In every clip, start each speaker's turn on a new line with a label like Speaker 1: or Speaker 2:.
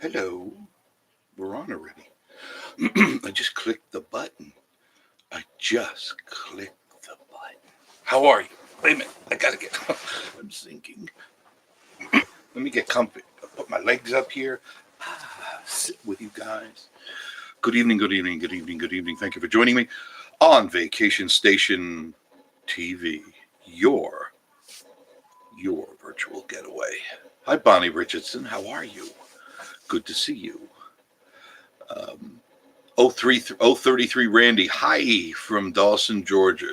Speaker 1: Hello, we're on already. I just clicked the button. I just clicked the button. How are you? Wait a minute, I gotta get. I'm sinking. Let me get comfy. I'll put my legs up here. Sit with you guys. Good evening, good evening, good evening, good evening. Thank you for joining me on Vacation Station TV, your virtual getaway. Hi, Bonnie Richardson. How are you? Good to see you. 033 Randy, hi from Dawson, Georgia.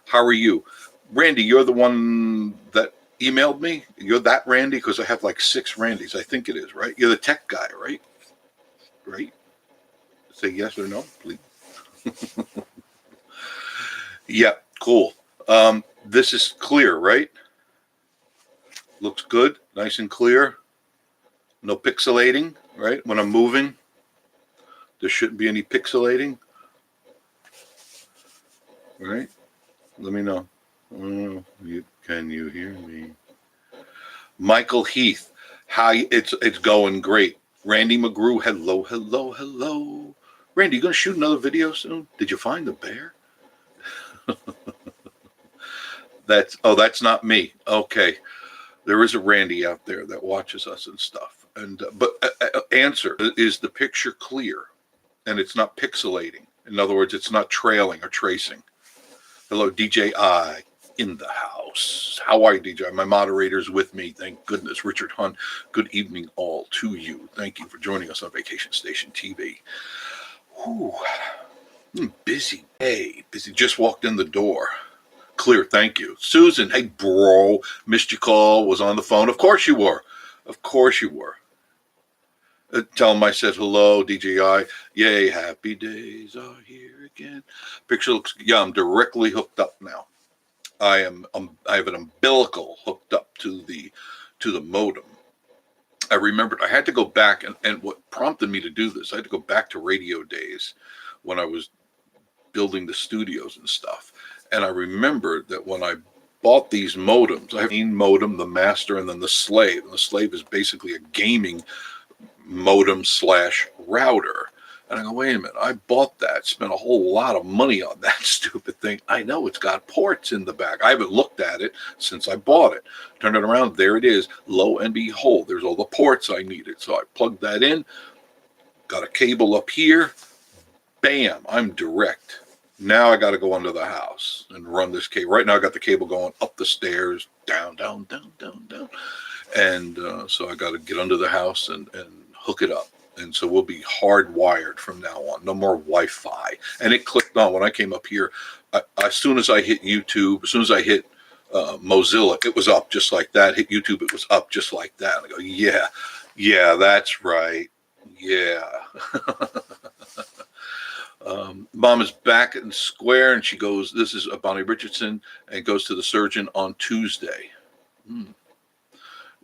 Speaker 1: How are you? Randy, you're the one that emailed me? You're that Randy? Because I have like 6 Randys. I think it is, right? You're the tech guy, right? Right? Say yes or no, please. Yeah, cool. This is clear, right? Looks good, nice and clear. No pixelating, right? When I'm moving, there shouldn't be any pixelating, right? Let me know. Can you hear me? Michael Heath, hi, it's going great. Randy McGrew, hello, hello, hello. Randy, you gonna shoot another video soon? Did you find the bear? That's not me. Okay, there is a Randy out there that watches us and stuff. And but answer, is the picture clear? And it's not pixelating. In other words, it's not trailing or tracing. Hello, DJ I in the house. How are you, DJ? My moderator's with me. Thank goodness. Richard Hunt, good evening all to you. Thank you for joining us on Vacation Station TV. Whew. Busy day. Busy. Just walked in the door. Clear, thank you. Susan, hey, bro. Missed your call, was on the phone. Of course you were. Of course you were. Tell him I said hello, DJI. Yay, happy days are here again. Picture looks, yeah, I'm directly hooked up now. I have an umbilical hooked up to the modem. I remembered I had to go back, and what prompted me to do this, I had to go back to radio days when I was building the studios and stuff. And I remembered that when I bought these modems, I have a modem, the master, and then the slave. And the slave is basically a gaming modem / router. And I go, wait a minute, I bought that, spent a whole lot of money on that stupid thing. I know it's got ports in the back. I haven't looked at it since I bought it. Turned it around, there it is. Lo and behold, there's all the ports I needed. So I plugged that in, got a cable up here, bam, I'm direct. Now I got to go under the house and run this cable. Right now I got the cable going up the stairs, down, down, down, down, down. And so I got to get under the house and hook it up. And so we'll be hardwired from now on. No more Wi-Fi. And it clicked on when I came up here. As soon as I hit YouTube, as soon as I hit Mozilla, it was up just like that. Hit YouTube, it was up just like that. And I go, yeah, that's right. Yeah. Mom is back in square, and she goes, this is Bonnie Richardson, and goes to the surgeon on Tuesday.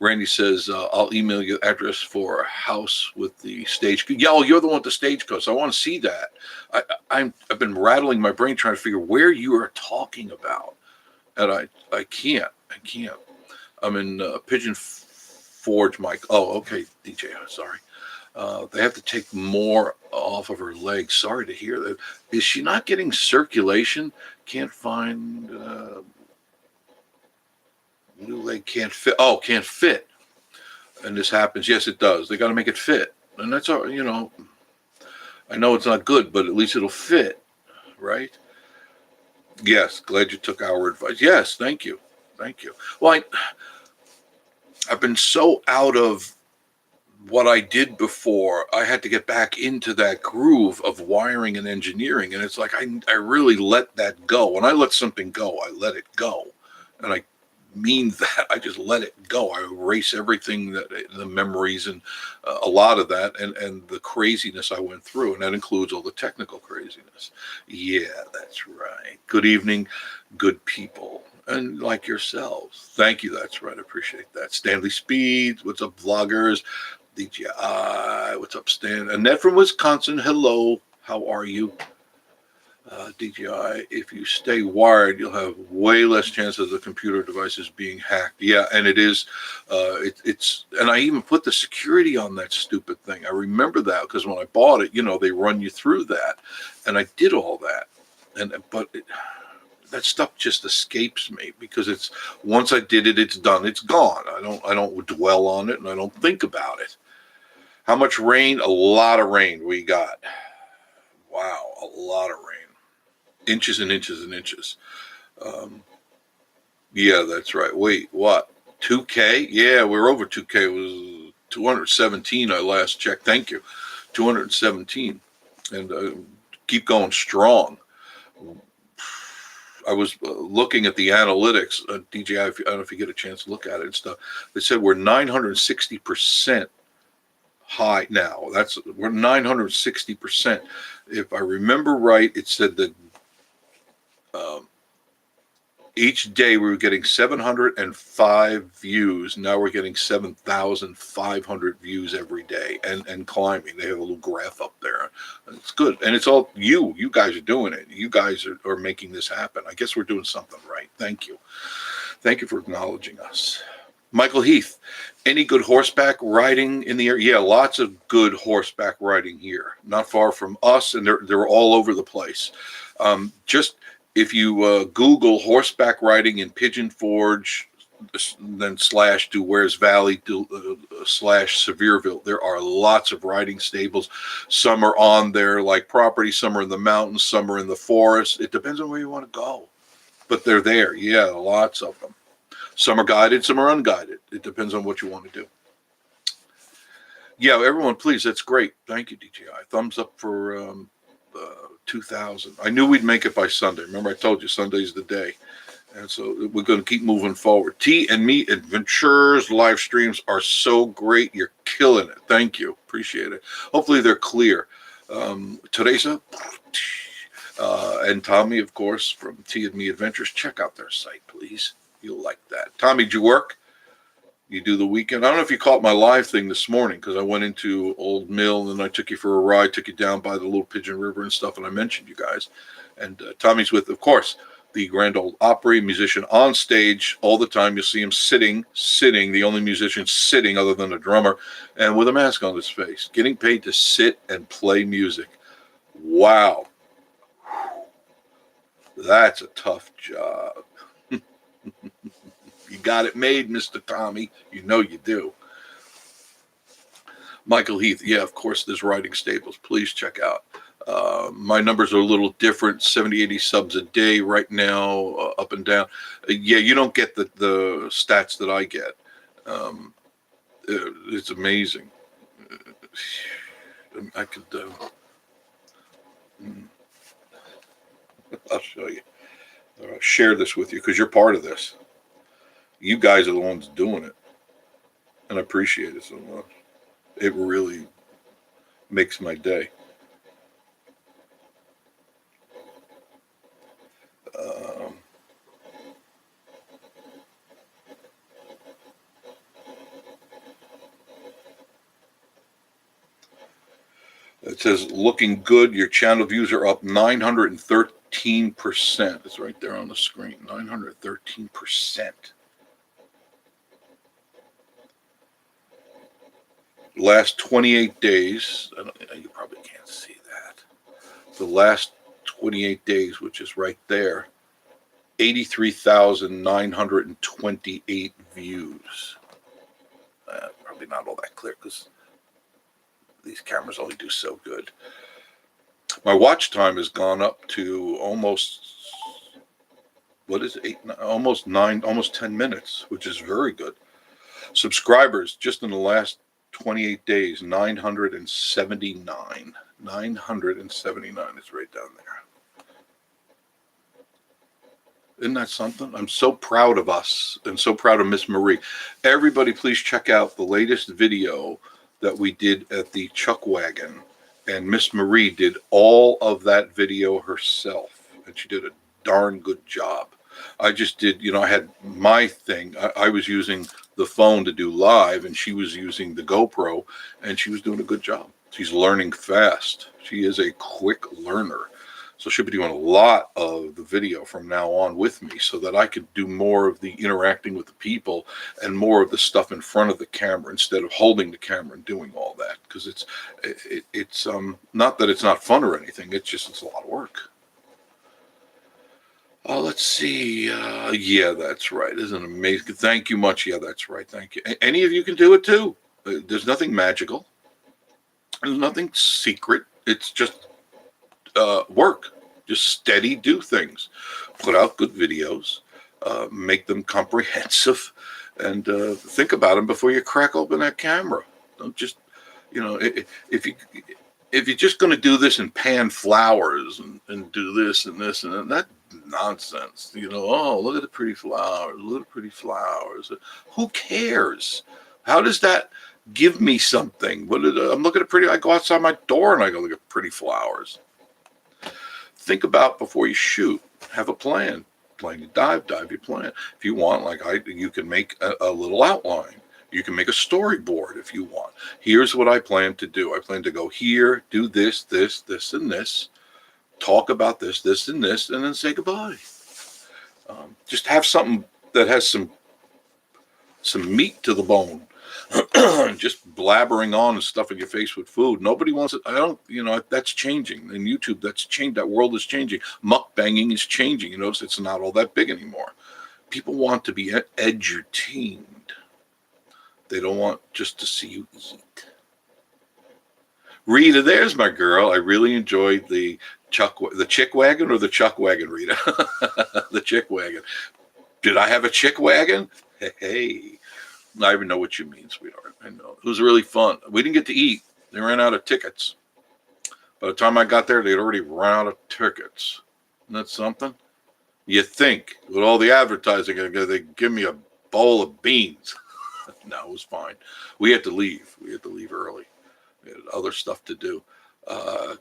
Speaker 1: Randy says, I'll email you the address for a house with the stage. Yo, you're the one with the stagecoach. I want to see that. I've been rattling my brain trying to figure where you are talking about. And I can't. I'm in Pigeon Forge, Mike. Oh, okay, DJ, sorry. They have to take more off of her legs. Sorry to hear that. Is she not getting circulation? Can't find... new leg can't fit. Oh, can't fit. And this happens. Yes, it does. They got to make it fit. And that's all, I know it's not good, but at least it'll fit, right? Yes, glad you took our advice. Yes, thank you. Well, I've been so out of what I did before. I had to get back into that groove of wiring and engineering. And it's like I really let that go. When I let something go, I let it go. And I mean that I just let it go. I erase everything, the memories and a lot of that and the craziness I went through, and that includes all the technical craziness. Yeah, that's right. Good evening, good people, and like yourselves. Thank you. That's right. I appreciate that. Stanley Speeds, what's up, vloggers? DJI, what's up, Stan? Annette from Wisconsin. Hello. How are you? DJI, if you stay wired, you'll have way less chance of the computer devices being hacked. Yeah, and it is. It's and I even put the security on that stupid thing. I remember that because when I bought it, they run you through that, and I did all that, that stuff just escapes me because it's once I did it, it's done, it's gone. I don't dwell on it, and I don't think about it. How much rain? A lot of rain we got. Wow, a lot of rain. Inches and inches and inches. Yeah, that's right. Wait, what? 2K? Yeah, we're over 2K. It was 217 I last checked. Thank you. 217. And keep going strong. I was looking at the analytics, DJI, I don't know if you get a chance to look at it and stuff. They said we're 960% high now. We're 960%. If I remember right, it said that each day we were getting 705 views. Now we're getting 7,500 views every day and climbing. They have a little graph up there. It's good. And it's all you. You guys are doing it. You guys are making this happen. I guess we're doing something right. Thank you. Thank you for acknowledging us. Michael Heath, any good horseback riding in the area? Yeah, lots of good horseback riding here. Not far from us, and they're all over the place. Just if you Google horseback riding in Pigeon Forge, then / Duwares Valley / Sevierville, there are lots of riding stables. Some are on their property, some are in the mountains, some are in the forest. It depends on where you want to go, but they're there. Yeah, lots of them. Some are guided, some are unguided. It depends on what you want to do. Yeah, everyone, please, that's great. Thank you, DJI. Thumbs up for 2,000. I knew we'd make it by Sunday. Remember, I told you Sunday's the day. And so we're going to keep moving forward. T and Me Adventures live streams are so great. You're killing it. Thank you. Appreciate it. Hopefully they're clear. Teresa and Tommy, of course, from T and Me Adventures. Check out their site, please. You'll like that. Tommy, did you work? You do the weekend? I don't know if you caught my live thing this morning because I went into Old Mill and I took you for a ride, took you down by the Little Pigeon River and stuff, and I mentioned you guys. And Tommy's with, of course, the Grand Ole Opry, musician on stage all the time. You'll see him sitting, the only musician sitting other than a drummer, and with a mask on his face, getting paid to sit and play music. Wow. That's a tough job. You got it made, Mr. Tommy. You know you do. Michael Heath. Yeah, of course, there's riding stables. Please check out. My numbers are a little different, 70, 80 subs a day right now, up and down. Yeah, you don't get the stats that I get. It's amazing. I could, I'll show you. I'll share this with you because you're part of this. You guys are the ones doing it. And I appreciate it so much. It really makes my day. It says, looking good. Your channel views are up 913%. It's right there on the screen. 913%. Last 28 days. You probably can't see that. The last 28 days, which is right there, 83,928 views. Probably not all that clear because these cameras only do so good. My watch time has gone up to almost, what is it, almost 10 minutes, which is very good. Subscribers just in the last 28 days, 979. 979 is right down there. Isn't that something? I'm so proud of us and so proud of Miss Marie. Everybody, please check out the latest video that we did at the Chuck Wagon. And Miss Marie did all of that video herself. And she did a darn good job. I just did, I had my thing. I was using the phone to do live, and she was using the GoPro, and she was doing a good job. She's learning fast. She is a quick learner. So she'll be doing a lot of the video from now on with me so that I could do more of the interacting with the people and more of the stuff in front of the camera instead of holding the camera and doing all that. Because it's not that it's not fun or anything. It's a lot of work. Let's see. Yeah, that's right. Isn't it amazing? Thank you much. Yeah, that's right. Thank you. Any of you can do it too. There's nothing magical. There's nothing secret. It's just work. Just steady do things. Put out good videos. Make them comprehensive. And think about them before you crack open that camera. Don't just, if you're just going to do this and pan flowers and do this and this and that nonsense, oh, look at the pretty flowers, look at the pretty flowers. Who cares? How does that give me something? I'm looking at pretty, I go outside my door and I go look at pretty flowers. Think about before you shoot. Have a plan. Plan to dive your plan. If you want, you can make a little outline. You can make a storyboard if you want. Here's what I plan to do. I plan to go here, do this, this, this, and this. Talk about this, this, and this, and then say goodbye. Just have something that has some meat to the bone. Just blabbering on and stuffing your face with food. Nobody wants it. That's changing. In YouTube, that's changed. That world is changing. Mukbanging is changing. You notice it's not all that big anymore. People want to be edutained. They don't want just to see you eat. Rita, there's my girl. I really enjoyed the chick wagon or the chuck wagon, Rita? The chick wagon. Did I have a chick wagon? Hey. I even know what you mean, sweetheart. I know. It was really fun. We didn't get to eat. They ran out of tickets. By the time I got there, they'd already run out of tickets. Isn't that something? You think, with all the advertising, they give me a bowl of beans. No, it was fine. We had to leave. We had to leave early. We had other stuff to do.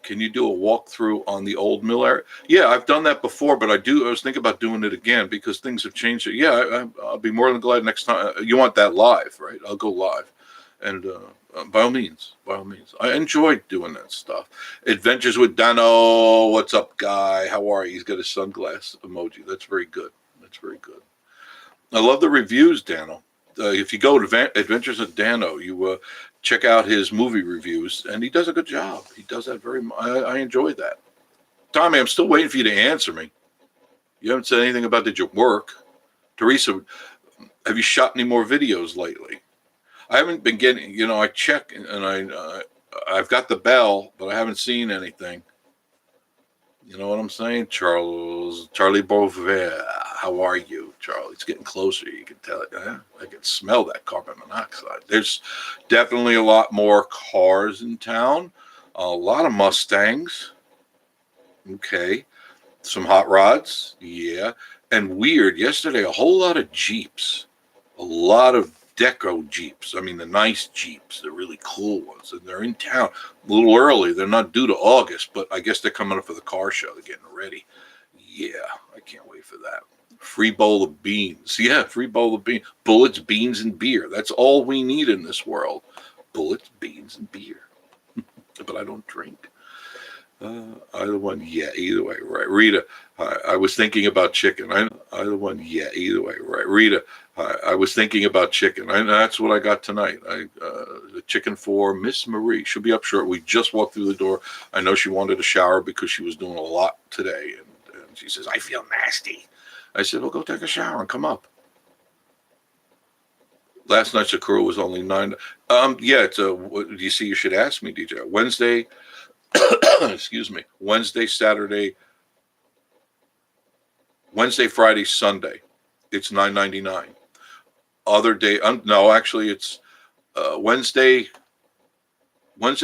Speaker 1: Can you do a walkthrough on the old mill area? Yeah, I've done that before, but I was thinking about doing it again because things have changed. Yeah, I'll be more than glad next time. You want that live, right? I'll go live. And by all means. I enjoyed doing that stuff. Adventures with Dano. What's up, guy? How are you? He's got a sunglass emoji. That's very good. I love the reviews, Dano. If you go to Adventures with Dano, you check out his movie reviews, and he does a good job. He does that very much. I enjoy that. Tommy, I'm still waiting for you to answer me. You haven't said anything about did you work. Teresa, have you shot any more videos lately? I haven't been getting, I check, and I've got the bell, but I haven't seen anything. You know what I'm saying? Charlie Beauvais, how are you, Charlie? It's getting closer. You can tell it. I can smell that carbon monoxide. There's definitely a lot more cars in town. A lot of Mustangs. Okay. Some hot rods. Yeah. And weird, yesterday, a whole lot of Jeeps. A lot of deco Jeeps. I mean, the nice Jeeps, the really cool ones. And they're in town a little early. They're not due to August, but I guess they're coming up for the car show. They're getting ready. Yeah, I can't wait for that. Free bowl of beans. Yeah, free bowl of beans. Bullets, beans, and beer. That's all we need in this world. Bullets, beans, and beer. But I don't drink. Either one, yeah, either way, right. Rita, I was thinking about chicken. Either one, yeah, either way, right. Rita, I was thinking about chicken. That's what I got tonight. The chicken for Miss Marie. She'll be up short. We just walked through the door. I know she wanted a shower because she was doing a lot today. And she says, I feel nasty. I said, well, go take a shower and come up. Last night's accrual was only 9. Yeah, it's you see, you should ask me, DJ. Wednesday, excuse me, Wednesday, Friday, Sunday. It's $9.99. Other day, no, actually, it's Wednesday,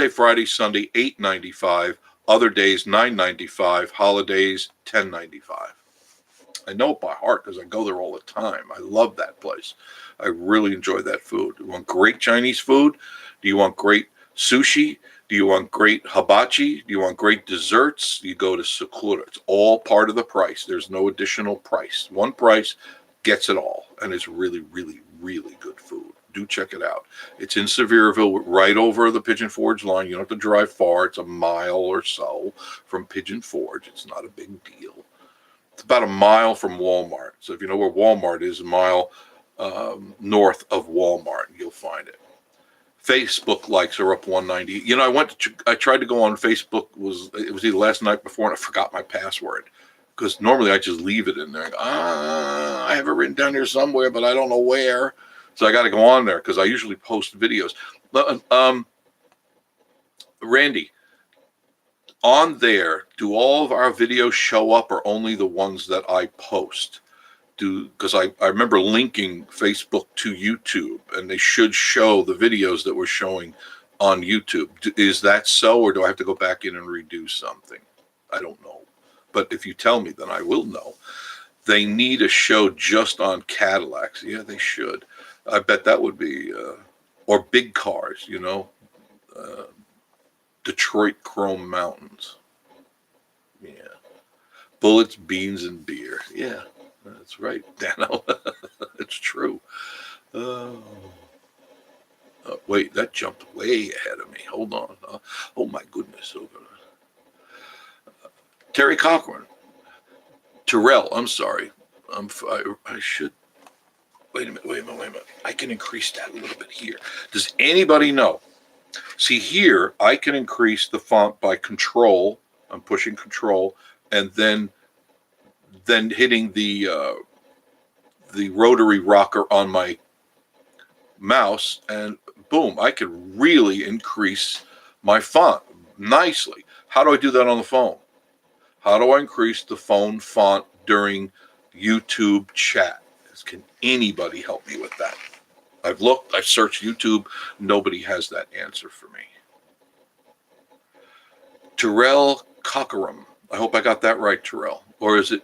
Speaker 1: Friday, Sunday, $8.95. Other days, $9.95. Holidays, $10.95. I know it by heart because I go there all the time. I love that place. I really enjoy that food. You want great Chinese food? Do you want great sushi? Do you want great hibachi? Do you want great desserts? You go to Sakura. It's all part of the price. There's no additional price. One price gets it all. And it's really, really, really good food. do check it out. It's in Sevierville, right over the Pigeon Forge line. You don't have to drive far. It's a mile or so from Pigeon Forge. It's not a big deal. It's about a mile from Walmart. So if you know where Walmart is, a mile north of Walmart, you'll find it. Facebook likes are up 190. You know, I tried to go on Facebook. It was either last night before, and I forgot my password, because normally I just leave it in there. I have it written down here somewhere, but I don't know where. So I got to go on there because I usually post videos. Randy, on there, do all of our videos show up, or only the ones that I post? Because I remember linking Facebook to YouTube, and they should show the videos that we're showing on YouTube. Is that so, or do I have to go back in and redo something? I don't know. But if you tell me, then I will know. They need a show just on Cadillacs. Yeah, they should. I bet that would be, or big cars, you know, Detroit Chrome Mountains. Yeah. Bullets, beans, and beer. Yeah. That's right, Dano. It's true. Wait, that jumped way ahead of me. Hold on. Oh, my goodness. Terry Cochran. Terrell, I'm sorry. I should. Wait a minute. I can increase that a little bit here. Does anybody know? See here, I can increase the font by control. I'm pushing control, and then hitting the rotary rocker on my mouse, and boom, I can really increase my font nicely. How do I do that on the phone? How do I increase the phone font during YouTube chat? Can anybody help me with that? I've looked, I've searched YouTube. Nobody has that answer for me. Terrell Cochran. I hope I got that right, Terrell. Or is it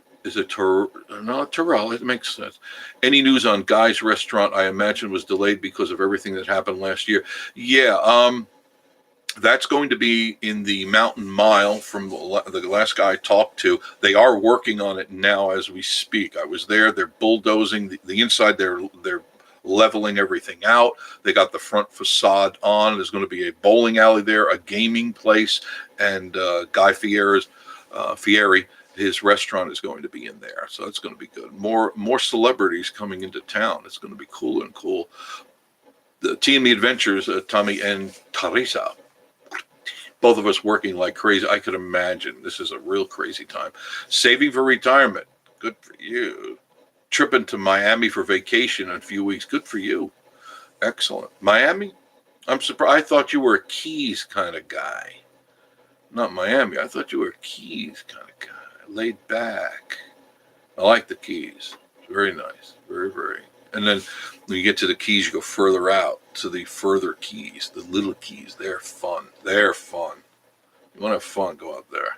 Speaker 1: no, Terrell, it makes sense. Any news on Guy's Restaurant, I imagine, was delayed because of everything that happened last year? Yeah, that's going to be in the Mountain Mile from the last guy I talked to. They are working on it now as we speak. I was there. They're bulldozing the inside. They're leveling everything out. They got the front facade on. There's going to be a bowling alley there, a gaming place, and Guy Fieri, his restaurant is going to be in there. So it's going to be good. More celebrities coming into town. It's going to be cool and cool. The TME Adventures, Tommy and Teresa, both of us working like crazy. I could imagine this is a real crazy time. Saving for retirement. Good for you. Tripping to Miami for vacation in a few weeks. Good for you. Excellent. Miami? I'm surprised. I thought you were a Keys kind of guy. Not Miami. I thought you were a Keys kind of guy. Laid back. I like the Keys. Very nice. Very, very. And then when you get to the Keys, you go further out to the further Keys, the little Keys. They're fun. They're fun. You want to have fun, go out there.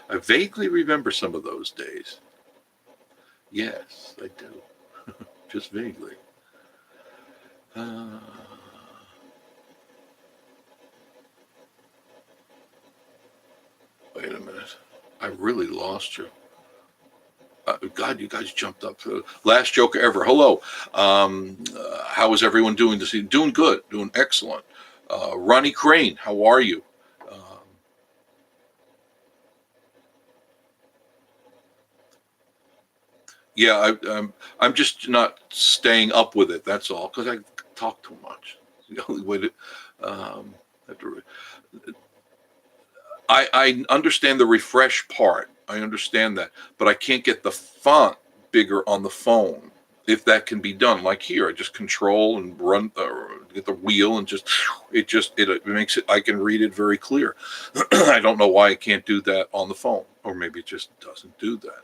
Speaker 1: I vaguely remember some of those days. Yes, I do. Just vaguely. Wait a minute. I really lost you. God, you guys jumped up. Last joker ever. Hello. How is everyone doing this evening? Doing good. Doing excellent. Ronnie Crane, how are you? Yeah, I'm just not staying up with it. That's all, because I talk too much. The only way to. I understand the refresh part. I understand that, but I can't get the font bigger on the phone. If that can be done, like here, I just control and run, get the wheel, and it makes it. I can read it very clear. I don't know why I can't do that on the phone, or maybe it just doesn't do that.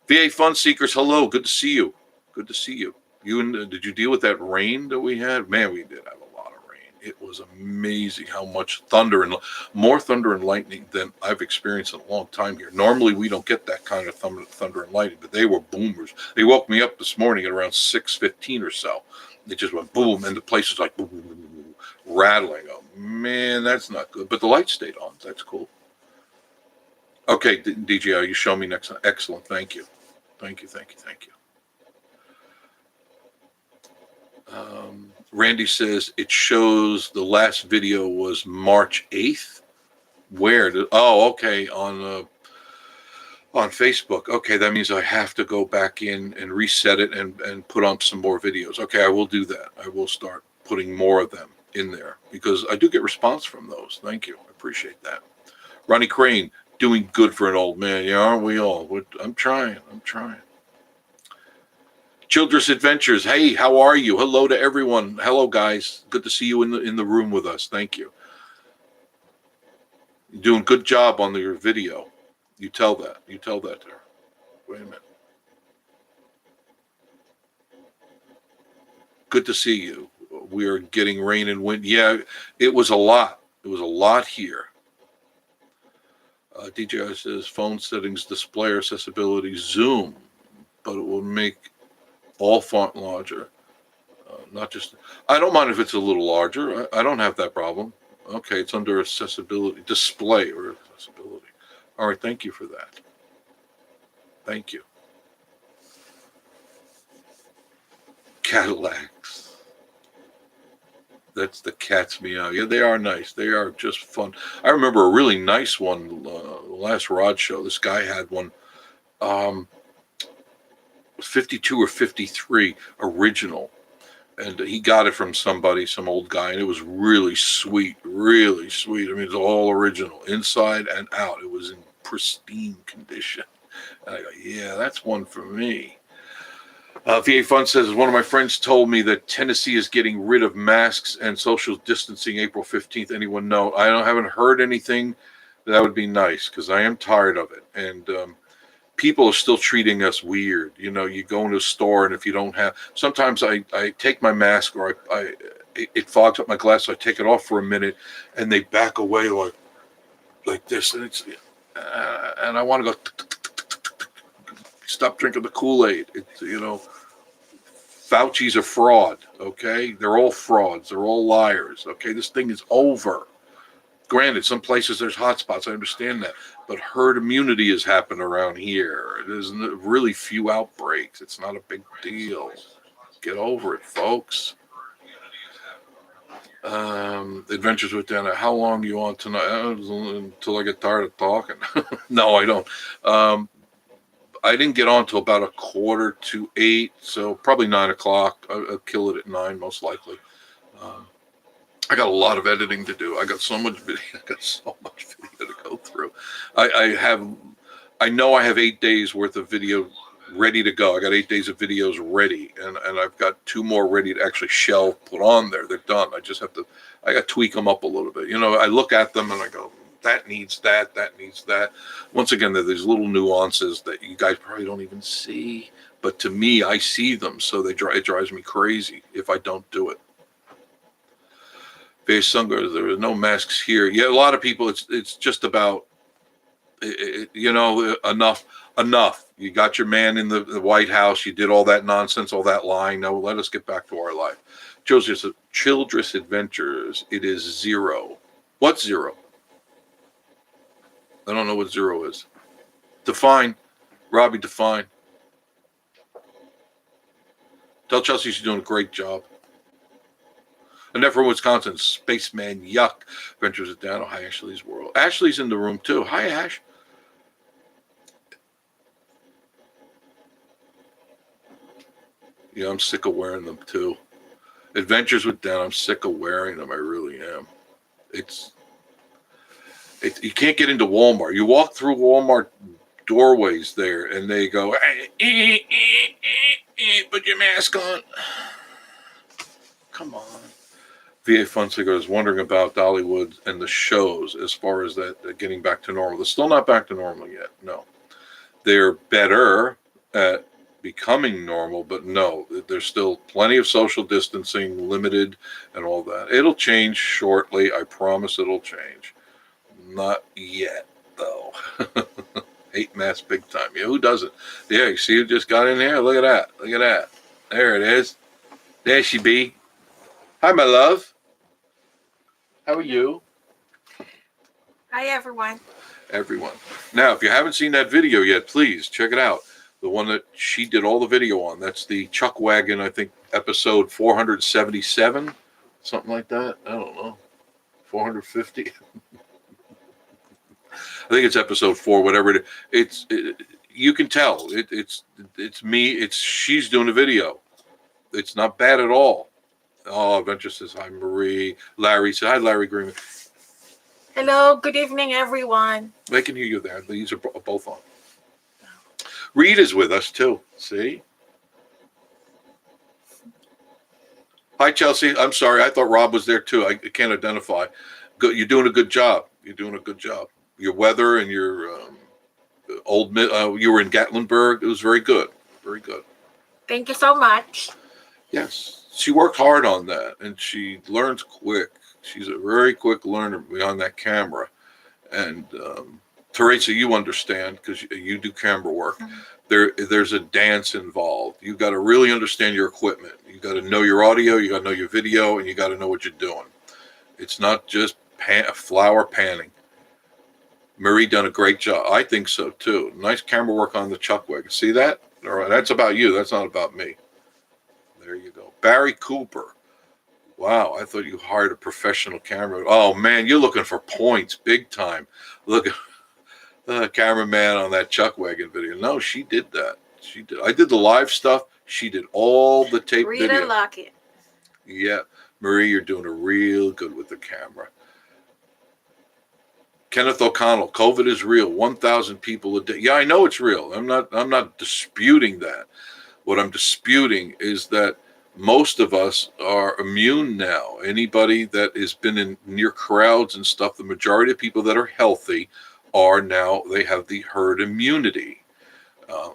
Speaker 1: VA Fun Seekers, hello, good to see you. Good to see you. Did you deal with that rain that we had? Man, we did have a lot of rain. It was amazing how much more thunder and lightning than I've experienced in a long time here. Normally, we don't get that kind of thunder and lightning, but they were boomers. They woke me up this morning at around 6:15 or so. It just went boom, and the place was like boom, boom, boom, boom, rattling. Oh, man, that's not good. But the lights stayed on. That's cool. Okay, DJI, you show me next time. Excellent. Thank you. Thank you. Randy says it shows the last video was March 8th. Where? Oh, okay, on Facebook. Okay, that means I have to go back in and reset it and put on some more videos. Okay, I will do that. I will start putting more of them in there because I do get response from those. Thank you. I appreciate that. Ronnie Crane, doing good for an old man. Yeah, aren't we all? I'm trying. Children's Adventures. Hey, how are you? Hello to everyone. Hello, guys. Good to see you in the room with us. Thank you. You're doing a good job on your video. You tell that. You tell that to her. Wait a minute. Good to see you. We are getting rain and wind. Yeah, it was a lot. It was a lot here. DJI says phone settings, display accessibility, zoom, but it will make all font larger. Not just, I don't mind if it's a little larger. I don't have that problem. Okay, it's under accessibility, display or accessibility. All right, thank you for that. Thank you. Cadillacs. That's the cat's meow. Yeah, they are nice. They are just fun. I remember a really nice one last Rod show. This guy had one, 52 or 53 original. And he got it from somebody, some old guy, and it was really sweet, really sweet. I mean, it's all original, inside and out. It was in pristine condition. And I go, yeah, that's one for me. VA Fun says, one of my friends told me that Tennessee is getting rid of masks and social distancing April 15th. Anyone know? Haven't heard anything. That would be nice because I am tired of it. And people are still treating us weird. You know, you go into a store and if you don't have, sometimes I take my mask or it fogs up my glass. So I take it off for a minute and they back away like this. And it's, and I want to go, stop drinking the Kool-Aid. It's, you know, Fauci's a fraud. Okay. They're all frauds. They're all liars. Okay. This thing is over. Granted, some places there's hot spots. I understand that. But herd immunity has happened around here. There's really few outbreaks. It's not a big deal. Get over it, folks. Adventures with Dana. How long are you on tonight? Until I get tired of talking. No, I don't. I didn't get on until about 7:45, so probably 9 o'clock. I'll kill it at 9, most likely. I got a lot of editing to do. I got so much video. To go through. I know I have 8 days worth of video ready to go. I got 8 days of videos ready, and I've got 2 more ready to actually put on there. They're done. I just have to. I got to tweak them up a little bit. You know, I look at them and I go, that needs that. That needs that. Once again, there's these little nuances that you guys probably don't even see, but to me, I see them. So it drives me crazy if I don't do it. Face Sungar, there are no masks here. Yeah, a lot of people, it's just about, you know, enough. You got your man in the White House. You did all that nonsense, all that lying. Now let us get back to our life. Children's Adventures, it is 0. What's 0? I don't know what 0 is. Define. Robbie, define. Tell Chelsea she's doing a great job. Annette from Wisconsin, Spaceman Yuck, Ventures it down. Oh, hi, Ashley's World. Ashley's in the room, too. Hi, Ash. Yeah, I'm sick of wearing them, too. Adventures with Dan, I'm sick of wearing them. I really am. You can't get into Walmart. You walk through Walmart doorways there, and they go, put your mask on. Come on. VA Funsinger is wondering about Dollywood and the shows as far as that getting back to normal. They're still not back to normal yet. No. They're better at becoming normal, but no, there's still plenty of social distancing, limited, and all that. It'll change shortly. I promise it'll change. Not yet, though. Hate mask big time. Yeah, who doesn't? Yeah, you see who just got in here? Look at that. Look at that. There it is. There she be. Hi, my love. How are you?
Speaker 2: Hi, everyone.
Speaker 1: Now, if you haven't seen that video yet, please check it out. the one that she did all the video on. That's the Chuck Wagon, I think, episode 477, something like that. I don't know, 450. I think it's episode 4, whatever it is. You can tell it's me. She's doing the video. It's not bad at all. Oh, Adventure says hi, Marie. Larry says hi, Larry Green.
Speaker 2: Hello, good evening, everyone.
Speaker 1: I can hear you there. These are both on. Rita's with us too. See? Hi, Chelsea. I'm sorry. I thought Rob was there too. I can't identify. Good. You're doing a good job. You're doing a good job. Your weather and your you were in Gatlinburg. It was very good. Very good.
Speaker 2: Thank you so much.
Speaker 1: Yes. She worked hard on that, and she learns quick. She's a very quick learner behind that camera. And Teresa, you understand because you do camera work. There's a dance involved. You got to really understand your equipment. You got to know your audio. You got to know your video, and you got to know what you're doing. It's not just flower panning. Marie done a great job. I think so too. Nice camera work on the Chuck Wagon. See that? All right, that's about you. That's not about me. There you go. Barry Cooper. Wow, I thought you hired a professional camera. Oh man, you're looking for points big time. Look at the cameraman on that Chuck Wagon video. No, she did that. She did. I did the live stuff. She did all the tape
Speaker 2: Rita
Speaker 1: video.
Speaker 2: Lockett.
Speaker 1: Yeah, Marie, you're doing a real good with the camera. Kenneth O'Connell, COVID is real. 1,000 people a day. Yeah, I know it's real. I'm not disputing that. What I'm disputing is that most of us are immune now. Anybody that has been in near crowds and stuff, the majority of people that are healthy are now, they have the herd immunity.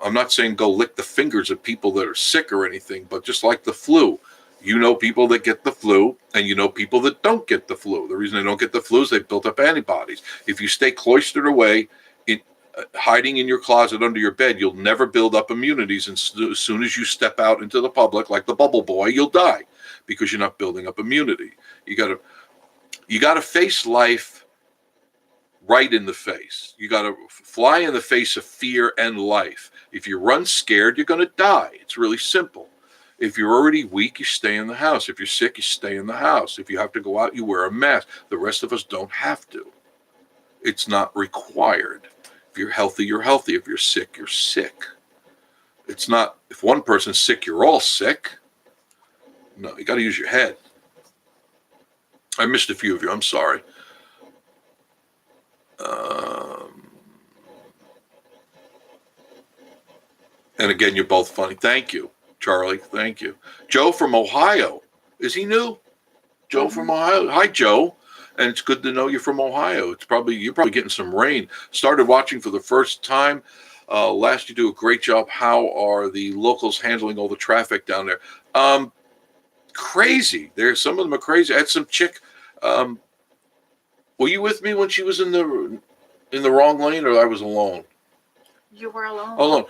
Speaker 1: I'm not saying go lick the fingers of people that are sick or anything, but just like the flu, you know people that get the flu and you know people that don't get the flu. The reason they don't get the flu is they've built up antibodies. If you stay cloistered away, hiding in your closet under your bed, you'll never build up immunities. And as soon as you step out into the public, like the bubble boy, you'll die because you're not building up immunity. You gotta face life right in the face. You gotta fly in the face of fear and life. If you run scared, you're gonna die. It's really simple. If you're already weak, you stay in the house. If you're sick, you stay in the house. If you have to go out, you wear a mask. The rest of us don't have to. It's not required. If you're healthy, you're healthy. If you're sick, you're sick. It's not, if one person's sick, you're all sick. No, you got to use your head. I missed a few of you. I'm sorry. And again, you're both funny. Thank you, Charlie. Thank you. Joe from Ohio. Is he new? Joe from Ohio. Hi, Joe. And it's good to know you're from Ohio. You're probably getting some rain. Started watching for the first time. Last, you do a great job. How are the locals handling all the traffic down there? Crazy. Some of them are crazy. I had some chick. Were you with me when she was in the wrong lane, or I was alone?
Speaker 2: You were alone.
Speaker 1: Alone.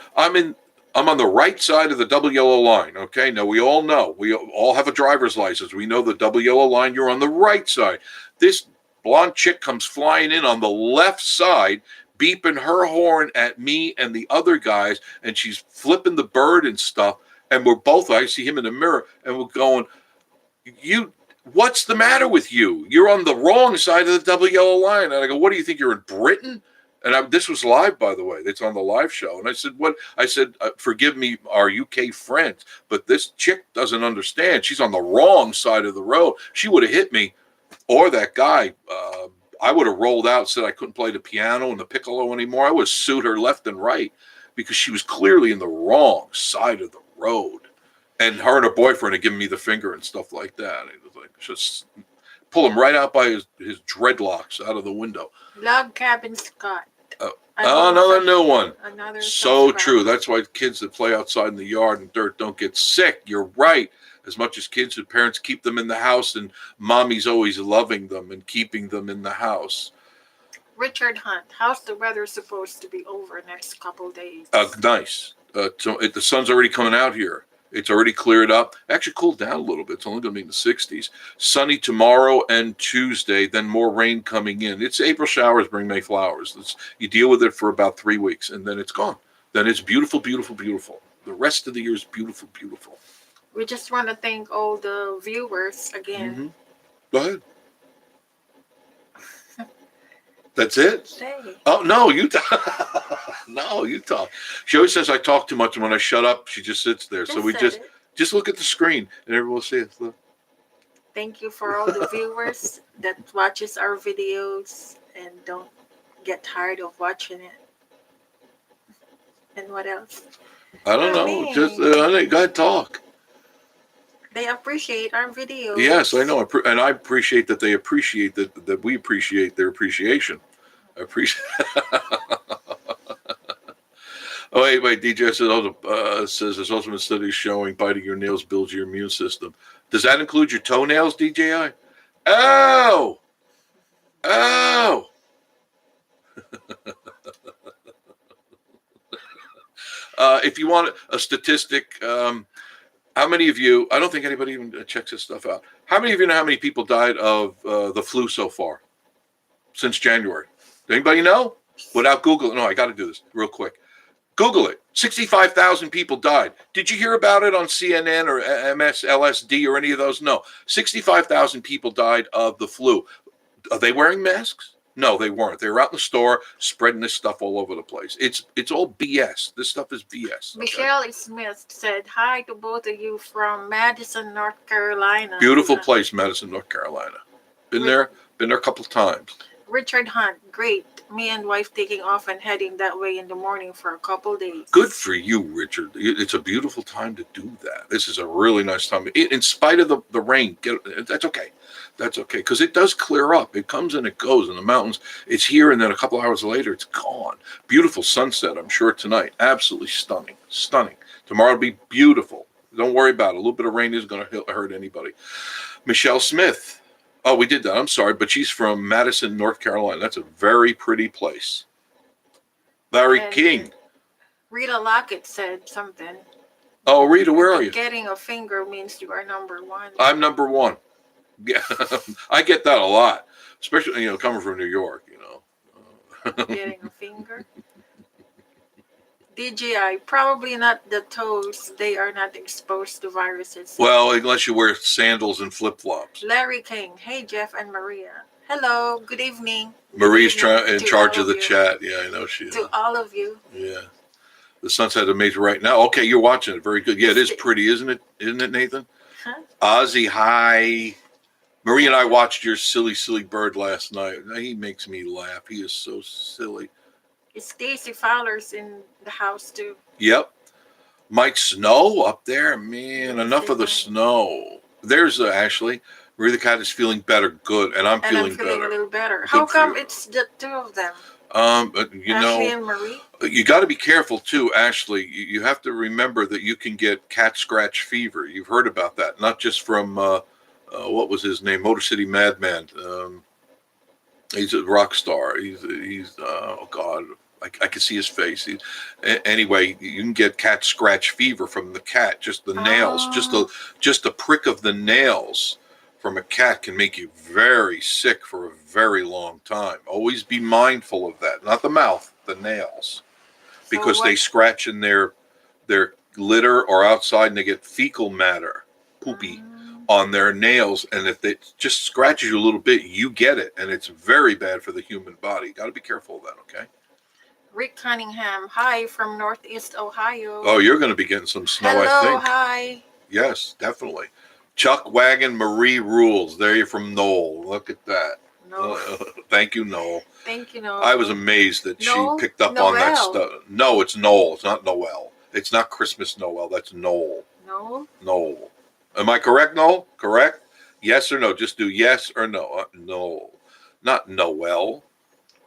Speaker 1: I'm on the right side of the double yellow line. Okay. Now we all know. We all have a driver's license. We know the double yellow line. You're on the right side. This blonde chick comes flying in on the left side, beeping her horn at me and the other guys, and she's flipping the bird and stuff. And I see him in the mirror, and we're going, what's the matter with you? You're on the wrong side of the double yellow line. And I go, what do you think? You're in Britain? And this was live, by the way. It's on the live show. And I said, what? I said, forgive me, our UK friends, but this chick doesn't understand. She's on the wrong side of the road. She would have hit me, or that guy. I would have rolled out, said I couldn't play the piano and the piccolo anymore. I would have sued her left and right because she was clearly in the wrong side of the road. And her and her boyfriend had given me the finger and stuff like that. It was like, just pull him right out by his dreadlocks out of the window.
Speaker 2: Log Cabin Scott.
Speaker 1: Another new one.
Speaker 2: Another
Speaker 1: so true. That's why kids that play outside in the yard and dirt don't get sick. You're right. As much as kids and parents keep them in the house, and mommy's always loving them and keeping them in the house.
Speaker 2: Richard Hunt. How's the weather supposed to be over next couple days?
Speaker 1: Nice. The sun's already coming out here. It's already cleared up. Actually cooled down a little bit. It's only going to be in the 60s. Sunny tomorrow and Tuesday, then more rain coming in. It's April showers bring May flowers. You deal with it for about 3 weeks, and then it's gone. then it's beautiful, beautiful, beautiful. The rest of the year is beautiful, beautiful.
Speaker 2: We just want to thank all the viewers again.
Speaker 1: Mm-hmm. Go ahead. That's it?
Speaker 2: Say.
Speaker 1: Oh, no, you talk. No, you talk. She always says I talk too much, and when I shut up, she just sits there. So we
Speaker 2: said it.
Speaker 1: just look at the screen, and everyone will see it. Look.
Speaker 2: Thank you for all the viewers that watches our videos and don't get tired of watching it. And what else?
Speaker 1: I don't know. Just go ahead, talk.
Speaker 2: They appreciate our videos.
Speaker 1: Yes, I know, and I appreciate that they appreciate that we appreciate their appreciation. I appreciate. Oh, wait, DJ says there's also been studies showing biting your nails builds your immune system. Does that include your toenails, DJI? Oh! If you want a statistic, how many of you, I don't think anybody even checks this stuff out. How many of you know how many people died of the flu so far since January? Anybody know? Without Google, no, I got to do this real quick. Google it. 65,000 people died. Did you hear about it on CNN or MSLSD or any of those? No. 65,000 people died of the flu. Are they wearing masks? No, they weren't. They were out in the store spreading this stuff all over the place. It's all BS. This stuff is BS. Okay?
Speaker 2: Michelle Smith said hi to both of you from Madison, North Carolina.
Speaker 1: Beautiful place, Madison, North Carolina. Been there a couple of times.
Speaker 2: Richard Hunt, great. Me and wife taking off and heading that way in the morning for a couple days.
Speaker 1: Good for you, Richard. It's a beautiful time to do that. This is a really nice time. In spite of the rain, that's okay. That's okay, because it does clear up. It comes and it goes in the mountains. It's here, and then a couple hours later, it's gone. Beautiful sunset, I'm sure, tonight. Absolutely stunning. Stunning. Tomorrow will be beautiful. Don't worry about it. A little bit of rain isn't going to hurt anybody. Michelle Smith. Oh, we did that. I'm sorry, but she's from Madison, North Carolina. That's a very pretty place. Larry King.
Speaker 2: Rita Lockett said something.
Speaker 1: Oh, Rita, where are you?
Speaker 2: Getting a finger means you are number one.
Speaker 1: I'm number one. Yeah, I get that a lot, especially coming from New York.
Speaker 2: Getting a finger. DJI, probably not the toes. They are not exposed to viruses.
Speaker 1: Well, unless you wear sandals and flip-flops.
Speaker 2: Larry King. Hey, Jeff and Maria. Hello. Good evening.
Speaker 1: Marie's in charge of the chat. Yeah, I know she is.
Speaker 2: To all of you.
Speaker 1: Yeah. The sunset is amazing right now. Okay, you're watching it. Very good. Yeah, it is pretty, isn't it? Isn't it, Nathan?
Speaker 2: Huh?
Speaker 1: Ozzy, hi. Marie and I watched your silly, silly bird last night. He makes me laugh. He is so silly.
Speaker 2: Stacy Fowler's in the house too.
Speaker 1: Yep. Might snow up there. Man, enough of the snow. There's Ashley. Marie the cat is feeling better. Good. And I'm feeling better.
Speaker 2: A little better. How come it's the two of them?
Speaker 1: Ashley
Speaker 2: and Marie?
Speaker 1: You got to be careful too, Ashley. You have to remember that you can get cat scratch fever. You've heard about that. Not just from, what was his name? Motor City Madman. He's a rock star. He's oh God, I can see his face. Anyway, you can get cat scratch fever from the cat. Just the nails, just the prick of the nails from a cat can make you very sick for a very long time. Always be mindful of that. Not the mouth, the nails, because they scratch in their litter or outside, and they get fecal matter, poopy, on their nails, and if it just scratches you a little bit, you get it, and it's very bad for the human body. Got to be careful of that, okay?
Speaker 2: Rick Cunningham, hi from Northeast Ohio.
Speaker 1: Oh, you're going to be getting some snow,
Speaker 2: hello,
Speaker 1: I think.
Speaker 2: Hi.
Speaker 1: Yes, definitely. Chuck Wagon Marie rules. There you're from Noel. Look at that.
Speaker 2: No.
Speaker 1: Thank you, Noel.
Speaker 2: Thank you, Noel.
Speaker 1: I was amazed that she picked up on that stuff. No, it's Noel. It's not Noel. It's not Christmas Noel. That's Noel.
Speaker 2: No.
Speaker 1: Noel. Am I correct, Noel? Correct? Yes or no? Just do yes or no. No. Not Noel.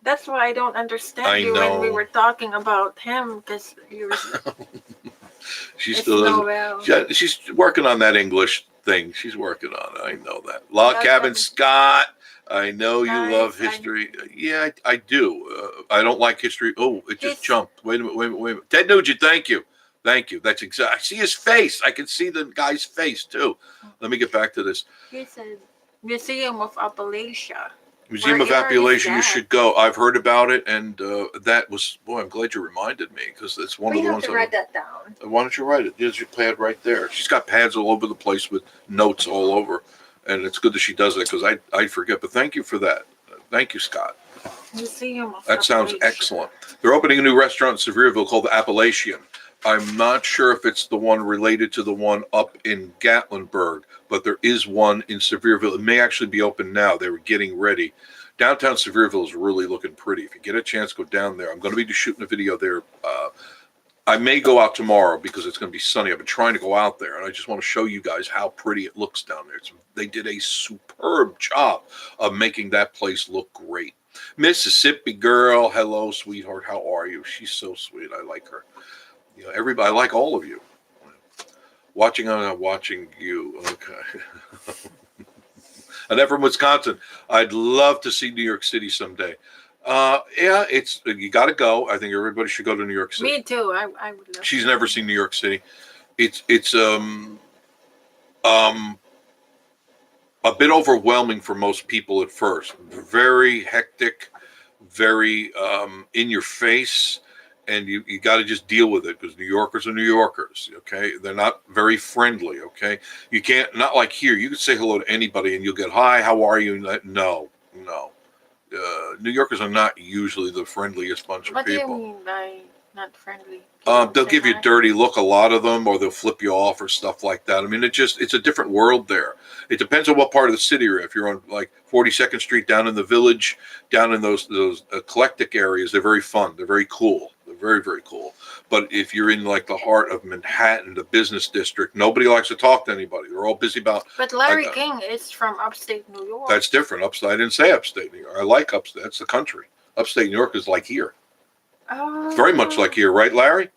Speaker 2: That's why I don't understand you when we were talking about him, because you were...
Speaker 1: She still doesn't. She's working on that English thing. She's working on it. I know that. Log Cabin Scott. I know you love history. Yeah, I do. I don't like history. Oh, it just jumped. Wait a minute. Ted Nugent, thank you. That's exactly. I see his face. I can see the guy's face too. Let me get back to this.
Speaker 2: He said Museum of Appalachia.
Speaker 1: Museum of
Speaker 2: Where area is
Speaker 1: Appalachian, you
Speaker 2: that?
Speaker 1: should go. I've heard about it, and that was, boy, I'm glad you reminded me, because it's one
Speaker 2: We
Speaker 1: of the
Speaker 2: have
Speaker 1: ones
Speaker 2: to write that down.
Speaker 1: why don't you write it? There's your pad right there. She's got pads all over the place with notes all over, and it's good that she does it, because I forget. But thank you for that. Thank you, Scott.
Speaker 2: Museum of
Speaker 1: That sounds
Speaker 2: Appalachia.
Speaker 1: excellent. They're opening a new restaurant in Sevierville called the Appalachian. I'm not sure if it's the one related to the one up in Gatlinburg, but there is one in Sevierville. It may actually be open now. They were getting ready. Downtown Sevierville is really looking pretty. If you get a chance, go down there. I'm going to be shooting a video there. I may go out tomorrow because it's going to be sunny. I've been trying to go out there, and I just want to show you guys how pretty it looks down there. They did a superb job of making that place look great. Mississippi girl, hello, sweetheart. How are you? She's so sweet. I like her. You know, everybody. I like all of you. Watching you. Okay. And I'm from Wisconsin. I'd love to see New York City someday. Yeah, it's you got to go. I think everybody should go to New York City.
Speaker 2: Me too. I would love.
Speaker 1: She's never seen New York City. It's a bit overwhelming for most people at first. Very hectic, very in your face, and you got to just deal with it, because New Yorkers are New Yorkers. Okay, they're not very friendly. Okay, you can't, not like here. You can say hello to anybody and you'll get hi, how are you? No. New Yorkers are not usually the friendliest bunch of
Speaker 2: What do you
Speaker 1: people.
Speaker 2: mean by not friendly?
Speaker 1: They'll give you a dirty look, a lot of them, or they'll flip you off or stuff like that. I mean, it's a different world there. It depends on what part of the city you're in. If you're on like 42nd Street down in the Village, down in those eclectic areas, they're very fun. They're very cool. They're very, very cool. But if you're in like the heart of Manhattan, the business district, nobody likes to talk to anybody. They're all busy about.
Speaker 2: But Larry King is from upstate New York.
Speaker 1: That's different. Upstate. I didn't say upstate New York. I like upstate. That's the country. Upstate New York is like here.
Speaker 2: Oh.
Speaker 1: Very much like here, right, Larry?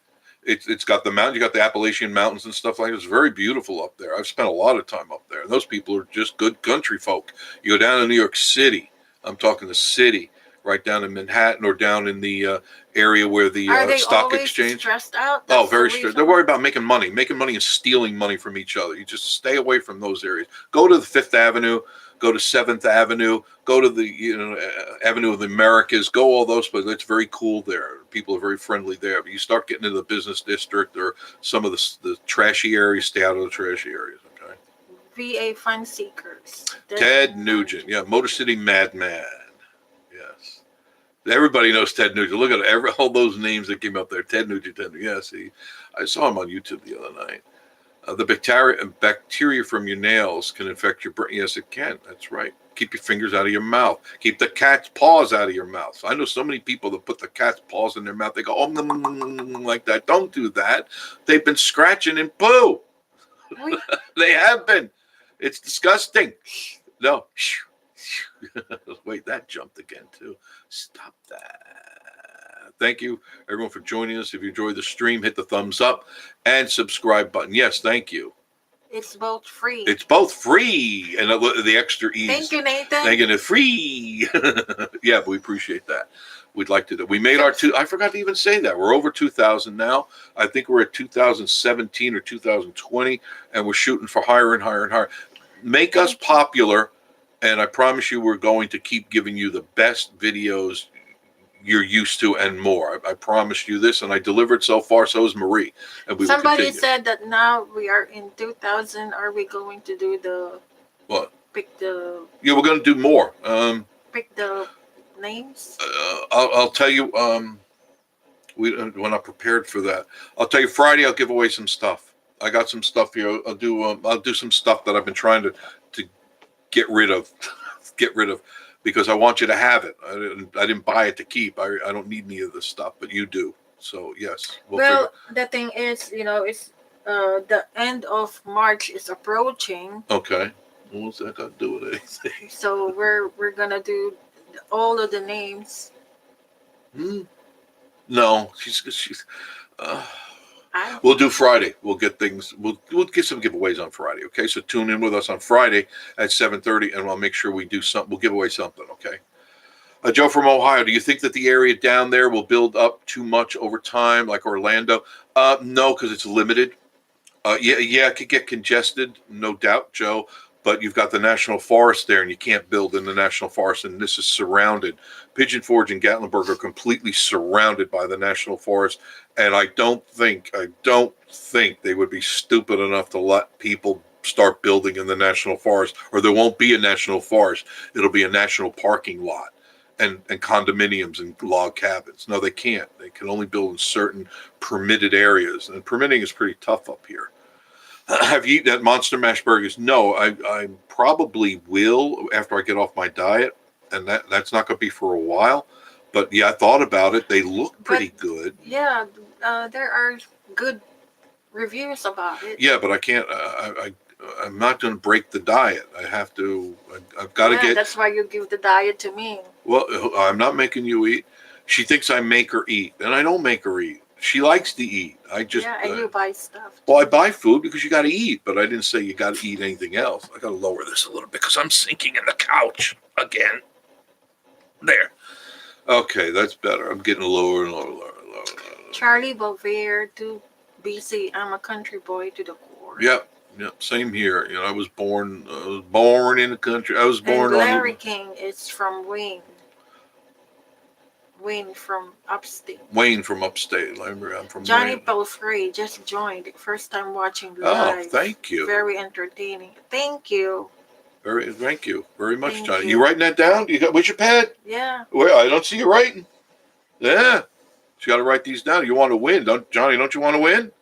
Speaker 1: It's got the mountain, you got the Appalachian Mountains and stuff like that. It's very beautiful up there. I've spent a lot of time up there, and those people are just good country folk. You go down to New York City. I'm talking the city, right down in Manhattan, or down in the area where the stock exchange.
Speaker 2: Stressed out?
Speaker 1: Oh, very stressed. They're worried about making money and stealing money from each other. You just stay away from those areas. Go to the Fifth Avenue. Go to 7th Avenue, go to the Avenue of the Americas, go all those places. It's very cool there. People are very friendly there. But you start getting into the business district or some of the trashy areas, stay out of the trashy areas, okay?
Speaker 2: VA Fun Seekers.
Speaker 1: Ted Nugent, yeah, Motor City Madman, yes. Everybody knows Ted Nugent. Look at all those names that came up there. Ted Nugent, yeah, see, I saw him on YouTube the other night. The bacteria from your nails can infect your brain. Yes, it can. That's right. Keep your fingers out of your mouth. Keep the cat's paws out of your mouth. So I know so many people that put the cat's paws in their mouth. They go, oh, like that. Don't do that. They've been scratching and poo. They have been. It's disgusting. No. Wait, that jumped again, too. Stop that. Thank you, everyone, for joining us. If you enjoyed the stream, hit the thumbs up and subscribe button. Yes, thank you.
Speaker 2: It's both free.
Speaker 1: It's both free. And the extra ease.
Speaker 2: Thank you, Nathan.
Speaker 1: Thank you. It's free. Yeah, we appreciate that. We'd like to do. We made I forgot to even say that. We're over 2,000 now. I think we're at 2017 or 2020, and we're shooting for higher and higher and higher. Make us popular, and I promise you we're going to keep giving you the best videos you're used to and more. I promised you this, and I delivered so far. So is Marie. And
Speaker 2: somebody said that now we are in 2000. Are we going to do the
Speaker 1: what?
Speaker 2: Pick the.
Speaker 1: Yeah, we're going to do more.
Speaker 2: Pick the names.
Speaker 1: I'll tell you. We're not prepared for that. I'll tell you Friday. I'll give away some stuff. I got some stuff here. I'll do some stuff that I've been trying to get rid of. Because I want you to have it. I didn't buy it to keep. I don't need any of this stuff, but you do. So yes.
Speaker 2: Well, the thing is, it's the end of March is approaching.
Speaker 1: Okay. What's that got to do with anything?
Speaker 2: So we're gonna do all of the names.
Speaker 1: No, she's. We'll do Friday. We'll get things. We'll get some giveaways on Friday. Okay, so tune in with us on Friday at 7:30, and I'll make sure we do something. We'll give away something. Okay. Joe from Ohio. Do you think that the area down there will build up too much over time, like Orlando? No, because it's limited. Yeah, it could get congested, no doubt, Joe. but you've got the national forest there, and you can't build in the national forest, and this is surrounded. Pigeon Forge and Gatlinburg are completely surrounded by the national forest, and I don't think they would be stupid enough to let people start building in the national forest, or there won't be a national forest. It'll be a national parking lot and condominiums and log cabins. No, they can't. They can only build in certain permitted areas, and permitting is pretty tough up here. Have you eaten at Monster Mash Burgers? No, I probably will after I get off my diet, and that's not going to be for a while. But yeah, I thought about it. They look pretty good.
Speaker 2: Yeah, there are good reviews about it.
Speaker 1: Yeah, but I can't. I'm not going to break the diet. I have to. I've got to get.
Speaker 2: That's why you give the diet to me.
Speaker 1: Well, I'm not making you eat. She thinks I make her eat, and I don't make her eat. She likes to eat. I just
Speaker 2: and you buy stuff.
Speaker 1: Well, I buy food because you got to eat, but I didn't say you got to eat anything else. I got to lower this a little bit because I'm sinking in the couch again. There. Okay, that's better. I'm getting lower and lower.
Speaker 2: Charlie Bovere to BC. I'm a country boy to the core.
Speaker 1: Yep. Same here. I was born in the country. I was born
Speaker 2: and Larry King is from Wayne. Wayne from upstate.
Speaker 1: Wayne from upstate. I'm from
Speaker 2: Johnny
Speaker 1: Wayne.
Speaker 2: Pelfrey just joined. First time watching live.
Speaker 1: Oh, thank you.
Speaker 2: Very entertaining. Thank you.
Speaker 1: Thank you very much,
Speaker 2: Thank
Speaker 1: Johnny.
Speaker 2: you.
Speaker 1: You writing that down? Where's your pad?
Speaker 2: Yeah.
Speaker 1: Well, I don't see you writing. Yeah. She got to write these down. You want to win, Johnny? Don't you want to win?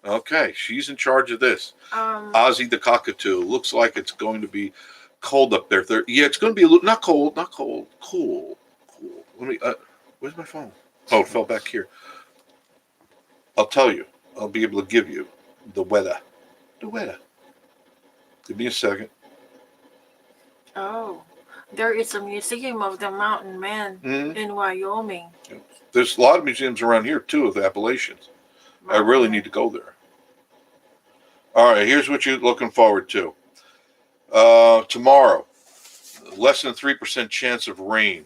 Speaker 1: Okay, she's in charge of this. Ozzy the cockatoo. Looks like it's going to be cold up there. Yeah, it's going to be a little not cold, cool. Let me. Where's my phone? Oh, it fell back here. I'll tell you. I'll be able to give you the weather. The weather. Give me a second.
Speaker 2: Oh, there is a museum of the mountain men in Wyoming.
Speaker 1: There's a lot of museums around here too of the Appalachians. I really need to go there. All right, here's what you're looking forward to. Tomorrow, less than 3% chance of rain,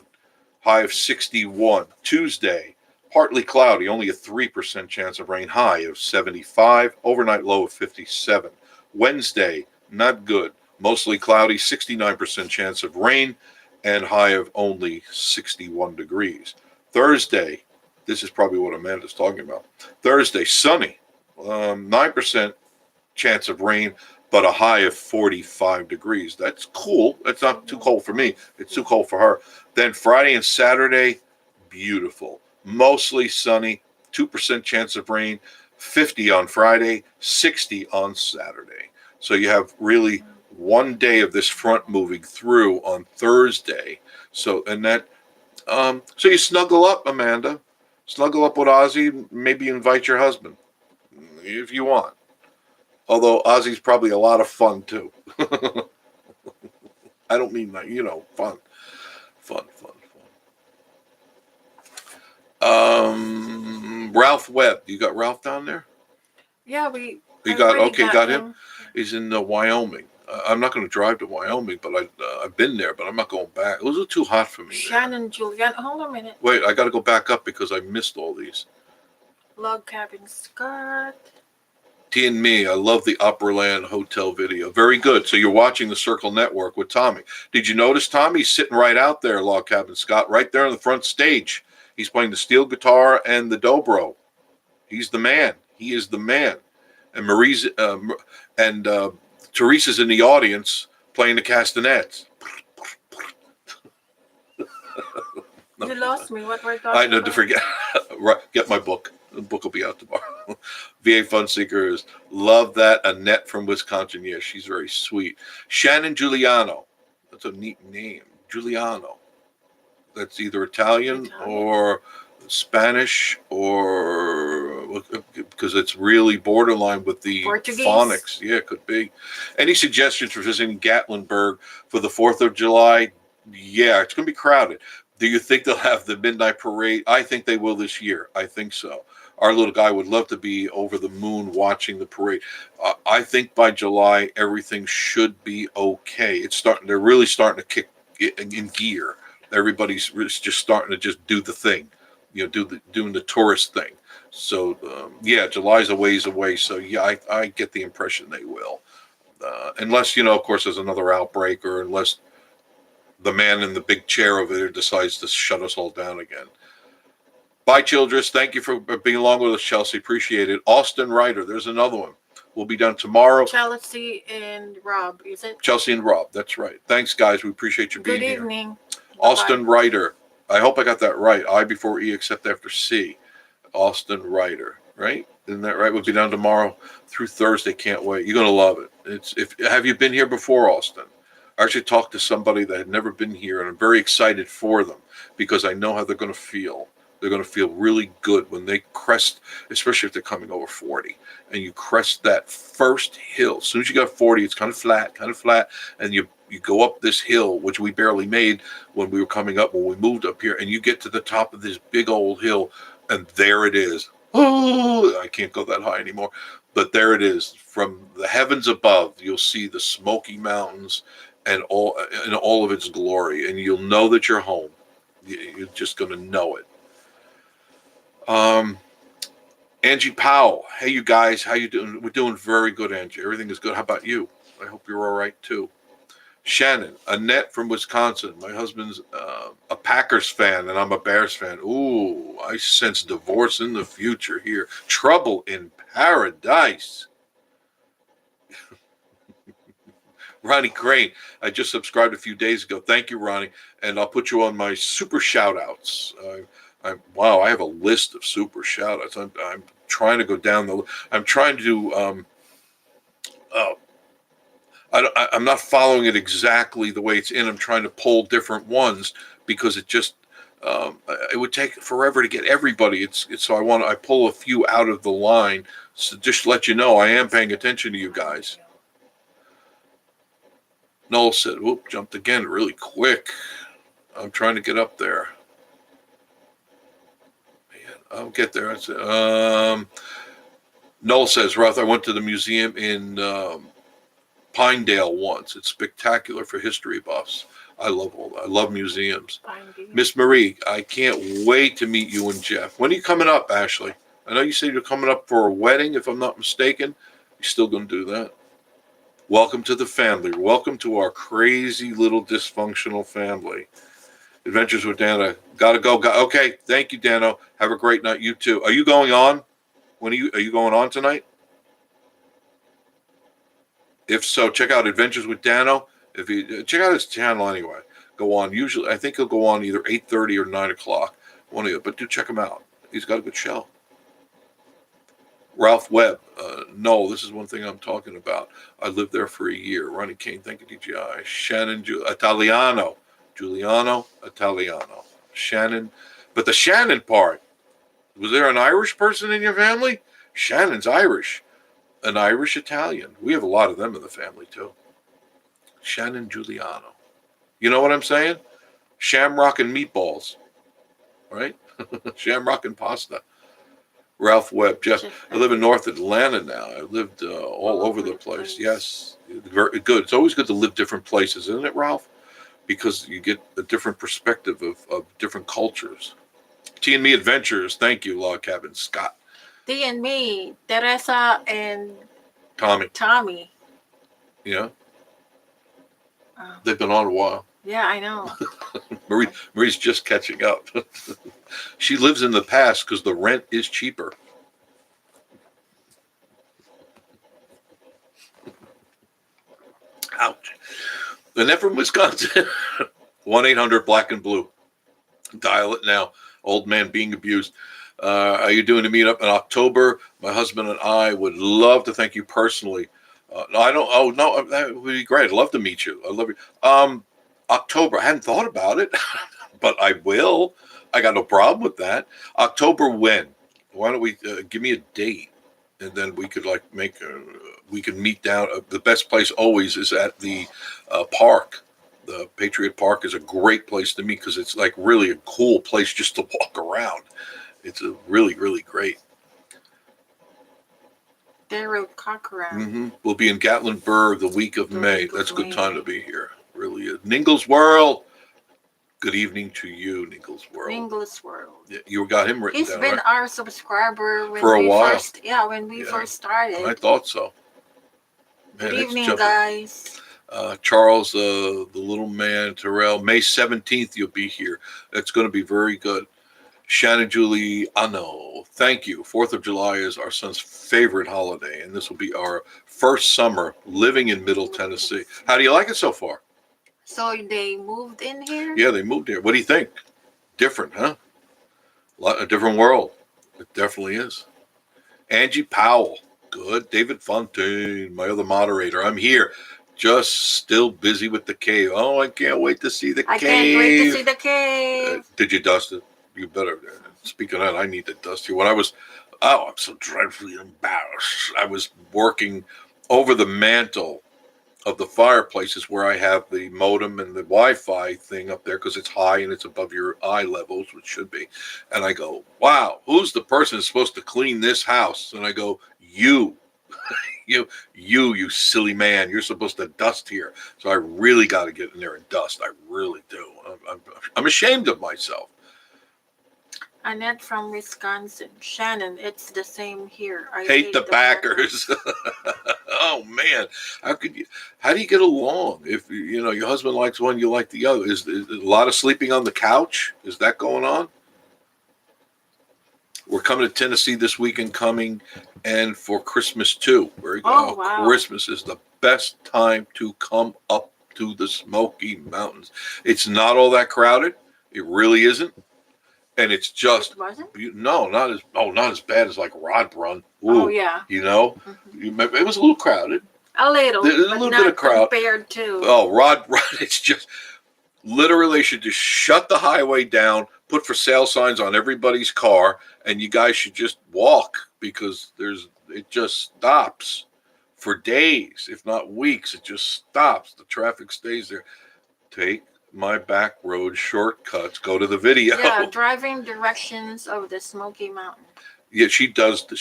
Speaker 1: high of 61. Tuesday, partly cloudy, only a 3% chance of rain, high of 75. Overnight low of 57. Wednesday, not good, mostly cloudy, 69% chance of rain, and high of only 61 degrees. Thursday, this is probably what Amanda's talking about. Thursday, sunny, 9% chance of rain, but a high of 45 degrees. That's cool. That's not too cold for me. It's too cold for her. Then Friday and Saturday, beautiful. Mostly sunny, 2% chance of rain, 50 on Friday, 60 on Saturday. So you have really one day of this front moving through on Thursday. So you snuggle up, Amanda. Snuggle up with Ozzy. Maybe invite your husband if you want. Although Ozzy's probably a lot of fun too. I don't mean that, fun. Ralph Webb. You got Ralph down there?
Speaker 2: Yeah,
Speaker 1: got him. He's in Wyoming. I'm not going to drive to Wyoming, but I've been there, but I'm not going back. It was too hot for me.
Speaker 2: Shannon Julian, hold on a minute.
Speaker 1: Wait, I got to go back up because I missed all these.
Speaker 2: Log Cabin Scott.
Speaker 1: T and me, I love the Operaland Hotel video. Very good. So you're watching the Circle Network with Tommy. Did you notice Tommy's sitting right out there, Log Cabin Scott, right there on the front stage? He's playing the steel guitar and the dobro. He's the man. He is the man. And Marie's Teresa's in the audience playing the castanets.
Speaker 2: You lost me. What were you talking
Speaker 1: I know
Speaker 2: about?
Speaker 1: to forget. Right, get my book. The book will be out tomorrow. VA Fun Seekers. Love that. Annette from Wisconsin. Yeah, she's very sweet. Shannon Giuliano. That's a neat name. Giuliano. That's either Italian or Spanish or because it's really borderline with the
Speaker 2: Portuguese.
Speaker 1: phonics. Yeah, it could be. Any suggestions for visiting Gatlinburg for the 4th of July? Yeah, it's going to be crowded. Do you think they'll have the midnight parade? I think they will this year. I think so. Our little guy would love to be over the moon watching the parade. I think by July, everything should be okay. They're really starting to kick in gear. Everybody's just starting to just do the thing, doing the tourist thing. So, July's a ways away. So, yeah, I get the impression they will. unless, of course, there's another outbreak, or unless the man in the big chair over there decides to shut us all down again. Bye, Childress. Thank you for being along with us, Chelsea. Appreciate it. Austin Ryder, there's another one. We'll be done tomorrow.
Speaker 2: Chelsea and Rob, is it?
Speaker 1: Chelsea and Rob, that's right. Thanks, guys. We appreciate you being here.
Speaker 2: Good evening.
Speaker 1: Austin Ryder. I hope I got that right. I before E except after C. Austin Ryder, right? Isn't that right? We'll be down tomorrow through Thursday. Can't wait. You're gonna love it. Have you been here before, Austin? I actually talked to somebody that had never been here, and I'm very excited for them because I know how they're gonna feel. They're going to feel really good when they crest, especially if they're coming over 40, and you crest that first hill. As soon as you got 40, it's kind of flat, and you go up this hill, which we barely made when we were coming up, when we moved up here, and you get to the top of this big old hill, and there it is. Oh, I can't go that high anymore, but there it is. From the heavens above, you'll see the Smoky Mountains and all in all of its glory, and you'll know that you're home. You're just going to know it. Angie Powell, hey you guys, how you doing? We're doing very good, Angie. Everything is good. How about you? I hope you're all right too. Shannon, Annette from Wisconsin. My husband's a Packers fan and I'm a Bears fan. Ooh, I sense divorce in the future here. Trouble in paradise. Ronnie Crane, I just subscribed a few days ago. Thank you, Ronnie. And I'll put you on my super shout outs. Wow, I have a list of super shout outs. I'm trying to go down I'm trying to I'm not following it exactly the way it's in. I'm trying to pull different ones because it just it would take forever to get everybody. So I pull a few out of the line. So just to let you know, I am paying attention to you guys. Noel said, whoop, jumped again really quick. I'm trying to get up there. I'll get there. Noel says, Ruth, I went to the museum in Pinedale once. It's spectacular for history buffs. I love museums. Miss Marie, I can't wait to meet you and Jeff. When are you coming up, Ashley? I know you said you're coming up for a wedding, if I'm not mistaken. You're still going to do that? Welcome to the family. Welcome to our crazy little dysfunctional family. Adventures with Dano. Gotta go. Okay. Thank you, Dano. Have a great night. You too. Are you going on? Are you going on tonight? If so, check out Adventures with Dano. If you check out his channel anyway, go on. Usually, I think he'll go on either 8:30 or 9 o'clock. One of you, but do check him out. He's got a good show. Ralph Webb. No, this is one thing I'm talking about. I lived there for a year. Ronnie Kane. Thank you, DJI. Shannon Italiano. Giuliano Italiano. Shannon. But the Shannon part, was there an Irish person in your family? Shannon's Irish. An Irish Italian. We have a lot of them in the family too. Shannon Giuliano. You know what I'm saying? Shamrock and meatballs. Right? Shamrock and pasta. Ralph Webb. Jeff, I live in North Atlanta now. I lived all over the place. Yes. Very good. It's always good to live different places, isn't it, Ralph? Because you get a different perspective of different cultures. T and Me Adventures. Thank you, Log Cabin Scott.
Speaker 2: T and Me, Teresa and
Speaker 1: Tommy. Yeah. They've been on a while.
Speaker 2: Yeah, I know.
Speaker 1: Marie's just catching up. She lives in the past because the rent is cheaper. Ouch. Annette from Wisconsin. 1-800 Black and Blue. Dial it now. Old man being abused. Are you doing a meetup in October? My husband and I would love to thank you personally. No, that would be great. I'd love to meet you. I love you. October. I hadn't thought about it, but I will. I got no problem with that. October when? Why don't we give me a date, and then we could we can meet down. The best place always is at the park. The Patriot Park is a great place to meet because it's like really a cool place just to walk around. It's a really, really great.
Speaker 2: Daryl Cochran.
Speaker 1: We'll be in Gatlinburg the week of May. That's a good time to be here. Really is. Ningles World. Good evening to you, Ningles World.
Speaker 2: Ningles World.
Speaker 1: Yeah, you got him written down,
Speaker 2: He's been
Speaker 1: right?
Speaker 2: our subscriber
Speaker 1: For a while.
Speaker 2: When we first started.
Speaker 1: I thought so.
Speaker 2: Good
Speaker 1: Man, it's
Speaker 2: evening,
Speaker 1: jumping.
Speaker 2: guys.
Speaker 1: Charles, the little man, Terrell, May 17th, you'll be here. That's going to be very good. Shannon Julie, I know. Thank you. 4th of July is our son's favorite holiday, and this will be our first summer living in Middle Tennessee. How do you like it so far?
Speaker 2: So they moved in here?
Speaker 1: Yeah, they moved here. What do you think? Different, huh? A different world. It definitely is. Angie Powell, good. David Fontaine, my other moderator. I'm here. Just still busy with the cave. Oh, I can't wait to see the
Speaker 2: I
Speaker 1: cave.
Speaker 2: can't wait to see the cave.
Speaker 1: Did you dust it? You better. Speaking of that, I need to dust you. I'm so dreadfully embarrassed. I was working over the mantle of the fireplaces where I have the modem and the Wi-Fi thing up there because it's high and it's above your eye levels, which should be. And I go, wow, who's the person that's supposed to clean this house? And I go, you. you silly man, you're supposed to dust here. So I really got to get in there and dust. I really do. I'm ashamed of myself.
Speaker 2: Annette from Wisconsin. Shannon, it's the same here. I
Speaker 1: Hate the Packers. Oh man, how do you get along if your husband likes one, you like the other? Is a lot of sleeping on the couch? Is that going on? We're coming to Tennessee this weekend and for Christmas too.
Speaker 2: Oh, wow.
Speaker 1: Christmas is the best time to come up to the Smoky Mountains. It's not all that crowded. It really isn't. And it's just
Speaker 2: It wasn't?
Speaker 1: not as bad as like Rod Run.
Speaker 2: Ooh, oh yeah.
Speaker 1: It was a little crowded.
Speaker 2: A little,
Speaker 1: There's a little bit of crowd
Speaker 2: compared to.
Speaker 1: Oh, Rod, it's just literally they should just shut the highway down, put for sale signs on everybody's car, and you guys should just walk because it just stops for days, if not weeks. It just stops. The traffic stays there. Take my back road shortcuts. Go to the video.
Speaker 2: Yeah, driving directions of the Smoky Mountain.
Speaker 1: Yeah, she does the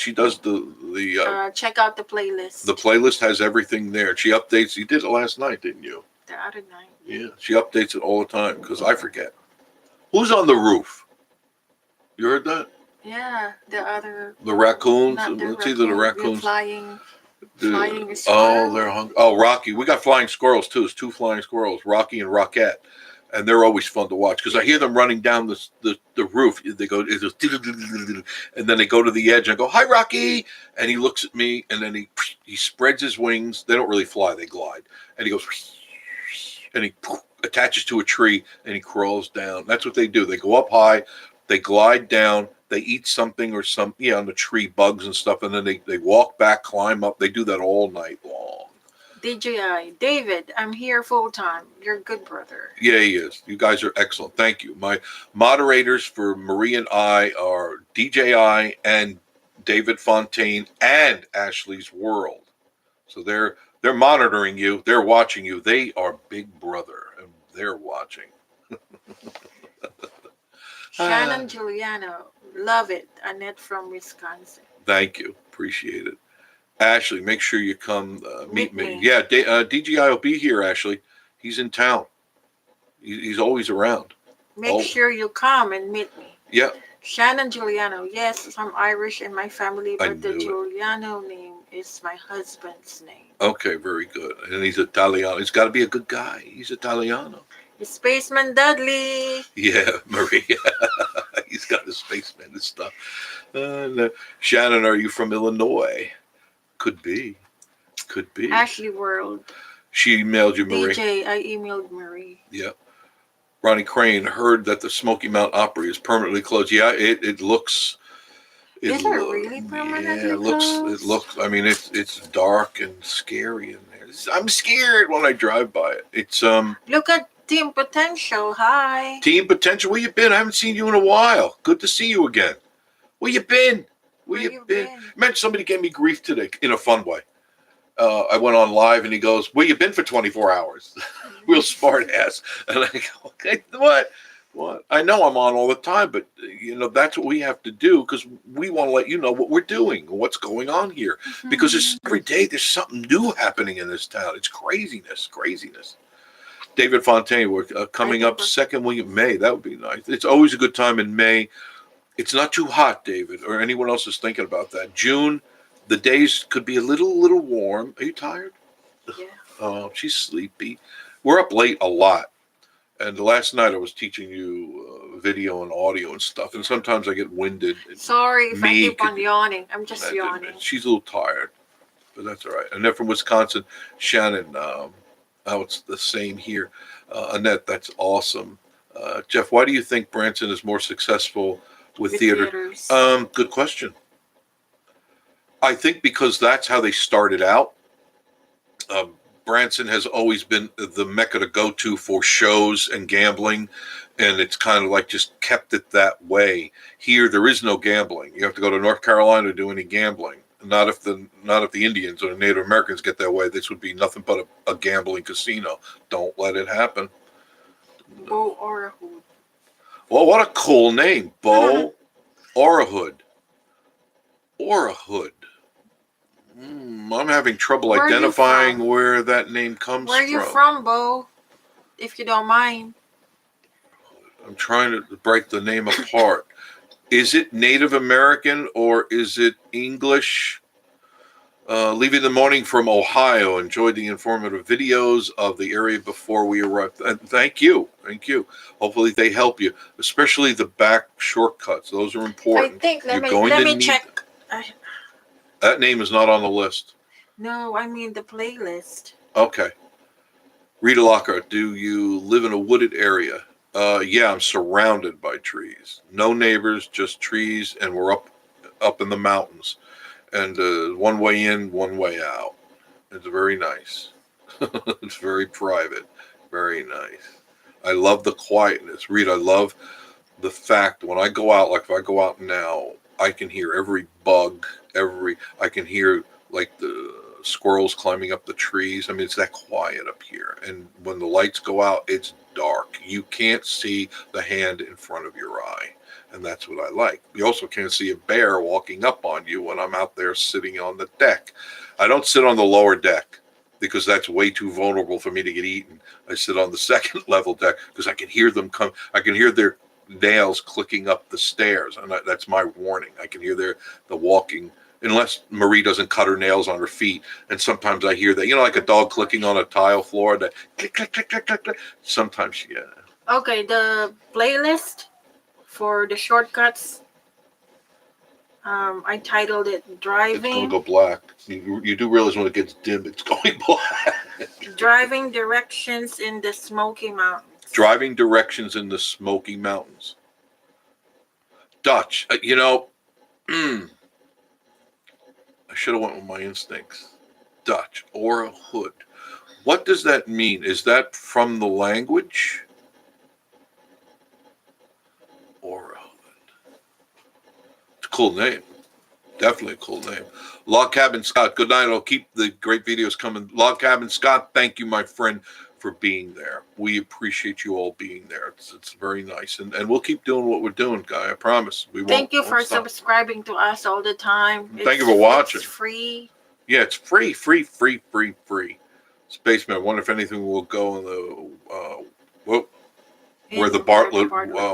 Speaker 2: check out the playlist.
Speaker 1: The playlist has everything there. She updates. You did it last night, didn't you?
Speaker 2: The other night.
Speaker 1: Yeah, she updates it all the time because I forget. Who's on the roof? You heard that?
Speaker 2: Yeah,
Speaker 1: the raccoons.
Speaker 2: It's
Speaker 1: either the raccoons.
Speaker 2: Flying
Speaker 1: they're hungry. Oh, Rocky. We got flying squirrels too. It's 2 flying squirrels, Rocky and Rockette. And they're always fun to watch because I hear them running down the roof. They go, it goes, and then they go to the edge and I go, hi, Rocky. And he looks at me and then he spreads his wings. They don't really fly, they glide. And he goes, and he attaches to a tree and he crawls down. That's what they do. They go up high, they glide down, they eat something or on the tree, bugs and stuff. And then they walk back, climb up. They do that all night long.
Speaker 2: DJI, David, I'm here full time. You're a good brother.
Speaker 1: Yeah, he is. You guys are excellent. Thank you. My moderators for Marie and I are DJI and David Fontaine and Ashley's World. So they're monitoring you. They're watching you. They are Big Brother, and they're watching.
Speaker 2: Shannon Giuliano, love it. Annette from Wisconsin.
Speaker 1: Thank you. Appreciate it. Ashley, make sure you come meet me.
Speaker 2: me.
Speaker 1: Yeah, DJI will be here, Ashley. He's in town. He's always around.
Speaker 2: Make sure you come and meet me.
Speaker 1: Yeah.
Speaker 2: Shannon Giuliano. Yes, I'm Irish in my family,
Speaker 1: I
Speaker 2: but the
Speaker 1: knew it.
Speaker 2: Giuliano name is my husband's name.
Speaker 1: Okay, very good. And he's Italiano. He's got to be a good guy. He's Italiano.
Speaker 2: It's Spaceman Dudley.
Speaker 1: Yeah, Maria. He's got his spaceman and stuff. Shannon, are you from Illinois? Could be.
Speaker 2: Ashley World.
Speaker 1: She emailed you, Marie.
Speaker 2: DJ, I emailed Marie.
Speaker 1: Yeah. Ronnie Crane heard that the Smoky Mountain Opry is permanently closed. Yeah, it looks.
Speaker 2: Is it really permanently
Speaker 1: closed? It looks. I mean, it's dark and scary in there. I'm scared when I drive by it. It's
Speaker 2: Look at Team Potential. Hi.
Speaker 1: Team Potential. Where you been? I haven't seen you in a while. Good to see you again. Where you been? Where you been? Man, somebody gave me grief today in a fun way. I went on live and he goes, where you been for 24 hours? Real smart ass. And I go, okay, what? I know I'm on all the time, but that's what we have to do because we want to let you know what we're doing, what's going on here. Mm-hmm. Because every day there's something new happening in this town. It's craziness. David Fontaine, we're coming up second week of May. That would be nice. It's always a good time in May. It's not too hot, David, or anyone else is thinking about that. June, the days could be a little warm. Are you tired?
Speaker 2: Yeah.
Speaker 1: Oh, she's sleepy. We're up late a lot. And last night I was teaching you video and audio and stuff. And sometimes I get winded.
Speaker 2: Sorry if I
Speaker 1: Me
Speaker 2: keep
Speaker 1: could
Speaker 2: on
Speaker 1: be-
Speaker 2: yawning. I'm just
Speaker 1: That-
Speaker 2: yawning.
Speaker 1: She's a little tired, but that's all right. And then from Wisconsin, Shannon. Oh, it's the same here. Annette, that's awesome. Jeff, why do you think Branson is more successful with
Speaker 2: With
Speaker 1: theater?
Speaker 2: theaters.
Speaker 1: Good question. I think because that's how they started out. Um, Branson has always been the mecca to go to for shows and gambling, and it's kind of like just kept it that way. Here, there is no gambling. You have to go to North Carolina to do any gambling. Not if the Indians or the Native Americans get that way. This would be nothing but a gambling casino. Don't let it happen.
Speaker 2: Bo or a hood.
Speaker 1: Well, what a cool name, Bo Orahood. Orahood. I'm having trouble
Speaker 2: Where are you
Speaker 1: identifying
Speaker 2: from?
Speaker 1: where that name comes
Speaker 2: Where are you from, Bo? If you don't mind.
Speaker 1: I'm trying to break the name apart. Is it Native American or is it English? Leaving the morning from Ohio. Enjoyed the informative videos of the area before we arrived. Thank you. Thank you. Hopefully they help you, especially the back shortcuts. Those are
Speaker 2: I
Speaker 1: important.
Speaker 2: think
Speaker 1: You're
Speaker 2: let
Speaker 1: going to
Speaker 2: me
Speaker 1: need
Speaker 2: check.
Speaker 1: that name is not on the list.
Speaker 2: No, I mean the playlist.
Speaker 1: Okay. Rita Lockhart, do you live in a wooded area? Yeah, I'm surrounded by trees. No neighbors, just trees, and we're up in the mountains. And one way in, one way out. It's very nice. It's very private. Very nice. I love the quietness. Rita, I love the fact when I go out, like if I go out now, I can hear every bug, I can hear like the squirrels climbing up the trees. I mean, it's that quiet up here. And when the lights go out, it's dark. You can't see the hand in front of your eye. And that's what I like. You also can't see a bear walking up on you when I'm out there sitting on the deck. I don't sit on the lower deck because that's way too vulnerable for me to get eaten. I sit on the second level deck because I can hear them come. I can hear their nails clicking up the stairs, and that's my warning. I can hear the walking, unless Marie doesn't cut her nails on her feet. And sometimes I hear that, like a dog clicking on a tile floor, that click, click, click, click, click, click. Sometimes, yeah.
Speaker 2: Okay, the playlist for the shortcuts. I titled it
Speaker 1: It's going to
Speaker 2: "Driving."
Speaker 1: go black. You do realize when it gets dim, it's going black.
Speaker 2: Driving directions in the Smoky Mountains.
Speaker 1: Driving directions in the Smoky Mountains. Dutch, I should have went with my instincts. Dutch or a hood. What does that mean? Is that from the language? Or a hood. It's a cool name. Definitely a cool name. Log Cabin Scott, good night. I'll keep the great videos coming. Log Cabin Scott, thank you, my friend, for being there. We appreciate you all being there. It's very nice. And we'll keep doing what we're doing, Guy. I promise. We won't.
Speaker 2: Thank you
Speaker 1: won't
Speaker 2: for
Speaker 1: stop.
Speaker 2: subscribing to us all the time.
Speaker 1: Thank you for watching.
Speaker 2: It's free.
Speaker 1: Yeah, it's free. Spaceman, I wonder if anything will go in the where the Bartlett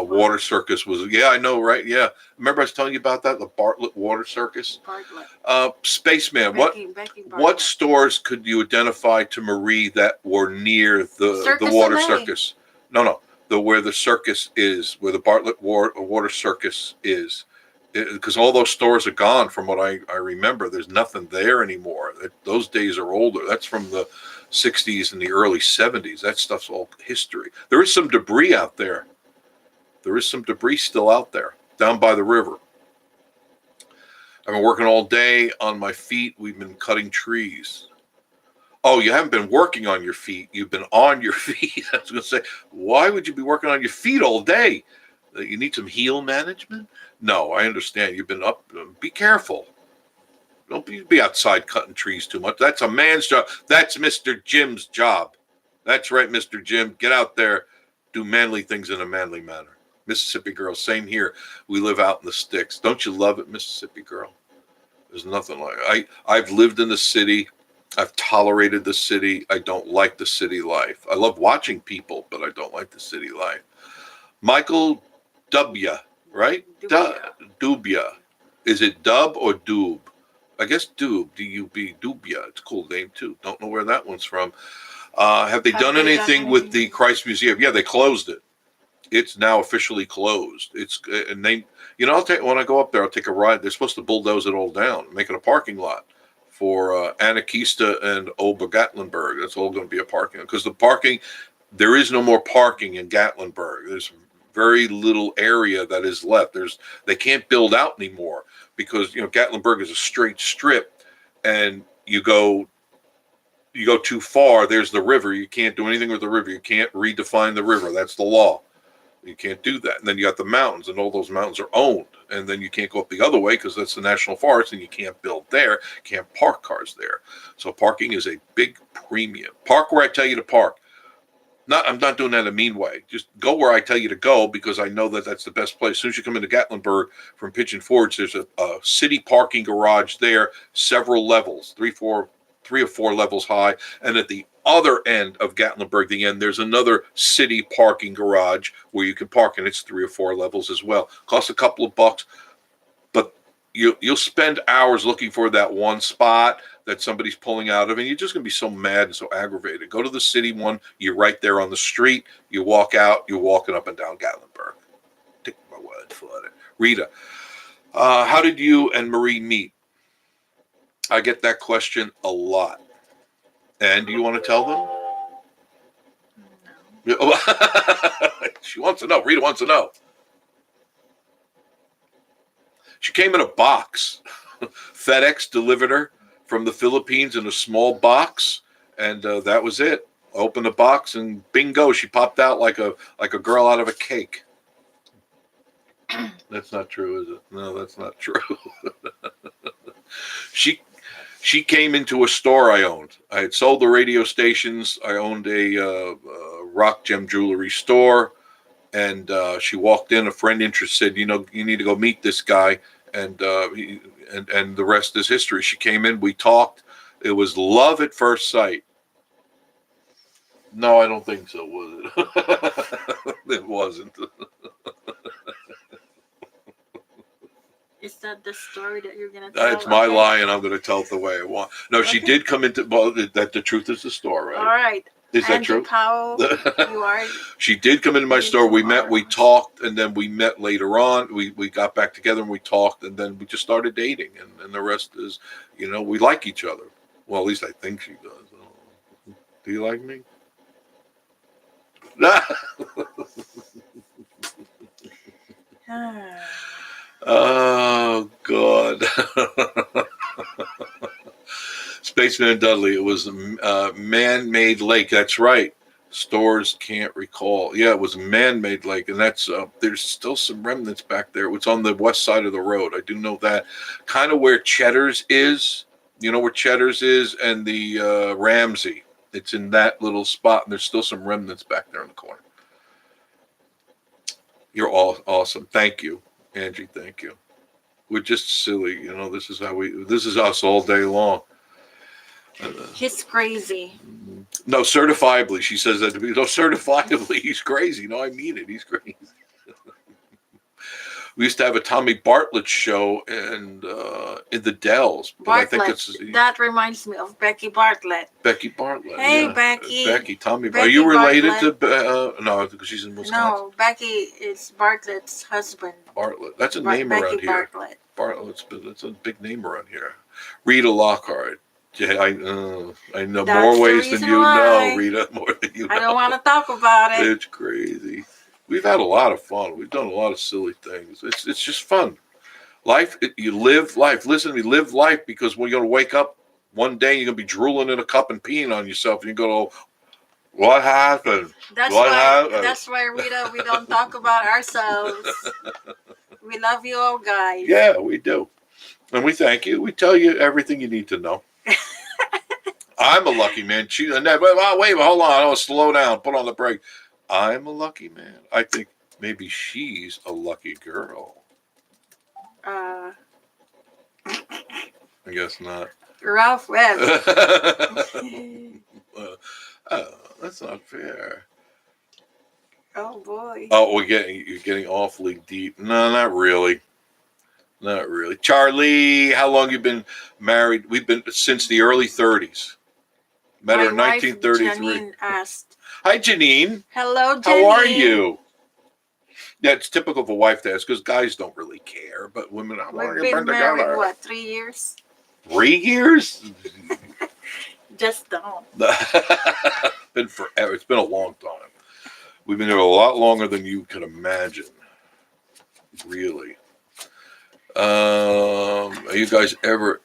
Speaker 1: water circus was. Yeah, I know, right? Yeah. Remember I was telling you about that, the Bartlett water circus?
Speaker 2: Bartlett.
Speaker 1: Spaceman,
Speaker 2: Becky
Speaker 1: what stores could you identify to Marie that were near the water
Speaker 2: LA.
Speaker 1: circus? No. Where the circus is, where the Bartlett water circus is. Because all those stores are gone from what I remember. There's nothing there anymore. Those days are older. That's from the 60s and the early 70s. That stuff's all history. There is some debris out there. There is some debris still out there down by the river. I've been working all day on my feet. We've been cutting trees. Oh, you haven't been working on your feet. You've been on your feet. I was going to say, why would you be working on your feet all day? You need some heel management? No, I understand. You've been up. Be careful. Don't be outside cutting trees too much. That's a man's job. That's Mr. Jim's job. That's right, Mr. Jim. Get out there. Do manly things in a manly manner. Mississippi girl, same here. We live out in the sticks. Don't you love it, Mississippi girl? There's nothing like it. I've lived in the city. I've tolerated the city. I don't like the city life. I love watching people, but I don't like the city life. Michael W., right?
Speaker 2: Dubia.
Speaker 1: Dubia. Is it dub or doob? I guess D-U-B, Dubia. It's a cool name too. Don't know where that one's from. Have they done anything with the Christ Museum? Yeah, they closed it. It's now officially closed. It's and they, I'll take when I go up there, I'll take a ride. They're supposed to bulldoze it all down, make it a parking lot for Anakista and Ober Gatlinburg. That's all going to be a parking because the parking, there is no more parking in Gatlinburg. There's very little area that is left. They can't build out anymore because Gatlinburg is a straight strip, and you go too far. There's the river. You can't do anything with the river. You can't redefine the river. That's the law. You can't do that. And then you got the mountains, and all those mountains are owned. And then you can't go up the other way because that's the national forest, and you can't build there. Can't park cars there. So parking is a big premium. Park where I tell you to park. I'm not doing that in a mean way. Just go where I tell you to go because I know that that's the best place. As soon as you come into Gatlinburg from Pigeon Forge, there's a city parking garage there, several levels, three or four levels high. And at the other end of Gatlinburg, the end, there's another city parking garage where you can park, and it's 3 or 4 levels as well. Costs a couple of bucks, but you'll spend hours looking for that one spot that somebody's pulling out of, and you're just going to be so mad and so aggravated. Go to the city one. You're right there on the street. You walk out. You're walking up and down Gatlinburg. Take my word for it. Rita, how did you and Marie meet? I get that question a lot. And do you want to tell them?
Speaker 2: No.
Speaker 1: She wants to know. Rita wants to know. She came in a box. FedEx delivered her from the Philippines in a small box, and that was it. Opened the box, and bingo, she popped out like a girl out of a cake. That's not true, is it? No, that's not true. She came into a store I owned. I had sold the radio stations. I owned a rock gem jewelry store, and she walked in. A friend said, you need to go meet this guy, and and the rest is history. She came in. We talked. It was love at first sight. No, I don't think so, was it? It wasn't.
Speaker 2: Is that the story that you're going to tell?
Speaker 1: It's my lie, and I'm going to tell it the way I want. No, she did come into, well, that the truth is the store, right?
Speaker 2: All right.
Speaker 1: Is that true?
Speaker 2: Powell, you are.
Speaker 1: She did come into my store. We met, we talked, and then we met later on. We got back together and we talked, and then we just started dating, and the rest is, we like each other. Well, at least I think she does. Do you like me? Oh, God. Spaceman Dudley, it was a man-made lake. That's right. Stores can't recall. Yeah, it was a man-made lake, and that's there's still some remnants back there. It's on the west side of the road. I do know that. Kind of where Cheddar's is. You know where Cheddar's is, and the Ramsey. It's in that little spot, and there's still some remnants back there in the corner. You're all awesome. Thank you, Angie. Thank you. We're just silly, This is us all day long.
Speaker 2: He's crazy.
Speaker 1: No, certifiably. She says that to me. No, certifiably, he's crazy. No, I mean it. He's crazy. We used to have a Tommy Bartlett show in the Dells. But
Speaker 2: Bartlett.
Speaker 1: I think
Speaker 2: that reminds me of Becky Bartlett.
Speaker 1: Becky Bartlett.
Speaker 2: Hey,
Speaker 1: yeah.
Speaker 2: Becky.
Speaker 1: Tommy.
Speaker 2: Becky
Speaker 1: Are you related
Speaker 2: Bartlett.
Speaker 1: to? No, because she's in Wisconsin.
Speaker 2: No, Becky is Bartlett's husband.
Speaker 1: Bartlett. That's a name
Speaker 2: Becky
Speaker 1: around here.
Speaker 2: Bartlett.
Speaker 1: That's a big name around here. Rita Lockhart. Yeah, I know
Speaker 2: That's
Speaker 1: more ways than you
Speaker 2: why.
Speaker 1: know, Rita. More than you know.
Speaker 2: I don't want to talk about it.
Speaker 1: It's crazy. We've had a lot of fun. We've done a lot of silly things. It's just fun. Life, you live life. Listen to me, live life, because when you're going to wake up one day, you're going to be drooling in a cup and peeing on yourself, and you're going to, what happened?
Speaker 2: That's why, Rita, we don't talk about ourselves. We love you all, guys.
Speaker 1: Yeah, we do. And we thank you. We tell you everything you need to know. I'm a lucky man. Wait, hold on. I'll slow down. Put on the brake. I'm a lucky man. I think maybe she's a lucky girl. I guess not.
Speaker 2: Ralph Webb.
Speaker 1: That's not fair.
Speaker 2: Oh boy.
Speaker 1: Oh, you're getting awfully deep. No, not really. Not really. Charlie, how long you been married? We've been since the early 30s. Met her in
Speaker 2: My wife
Speaker 1: 1933.
Speaker 2: Janine asked.
Speaker 1: Hi, Janine.
Speaker 2: Hello, Janine.
Speaker 1: How are you? Yeah, it's typical of a wife to ask because guys don't really care, but women, how long
Speaker 2: We've
Speaker 1: you
Speaker 2: been
Speaker 1: been
Speaker 2: married,
Speaker 1: together?
Speaker 2: what, 3 years?
Speaker 1: 3 years?
Speaker 2: Just don't.
Speaker 1: Been forever. It's been a long time. We've been there a lot longer than you can imagine. Really. Are you guys ever?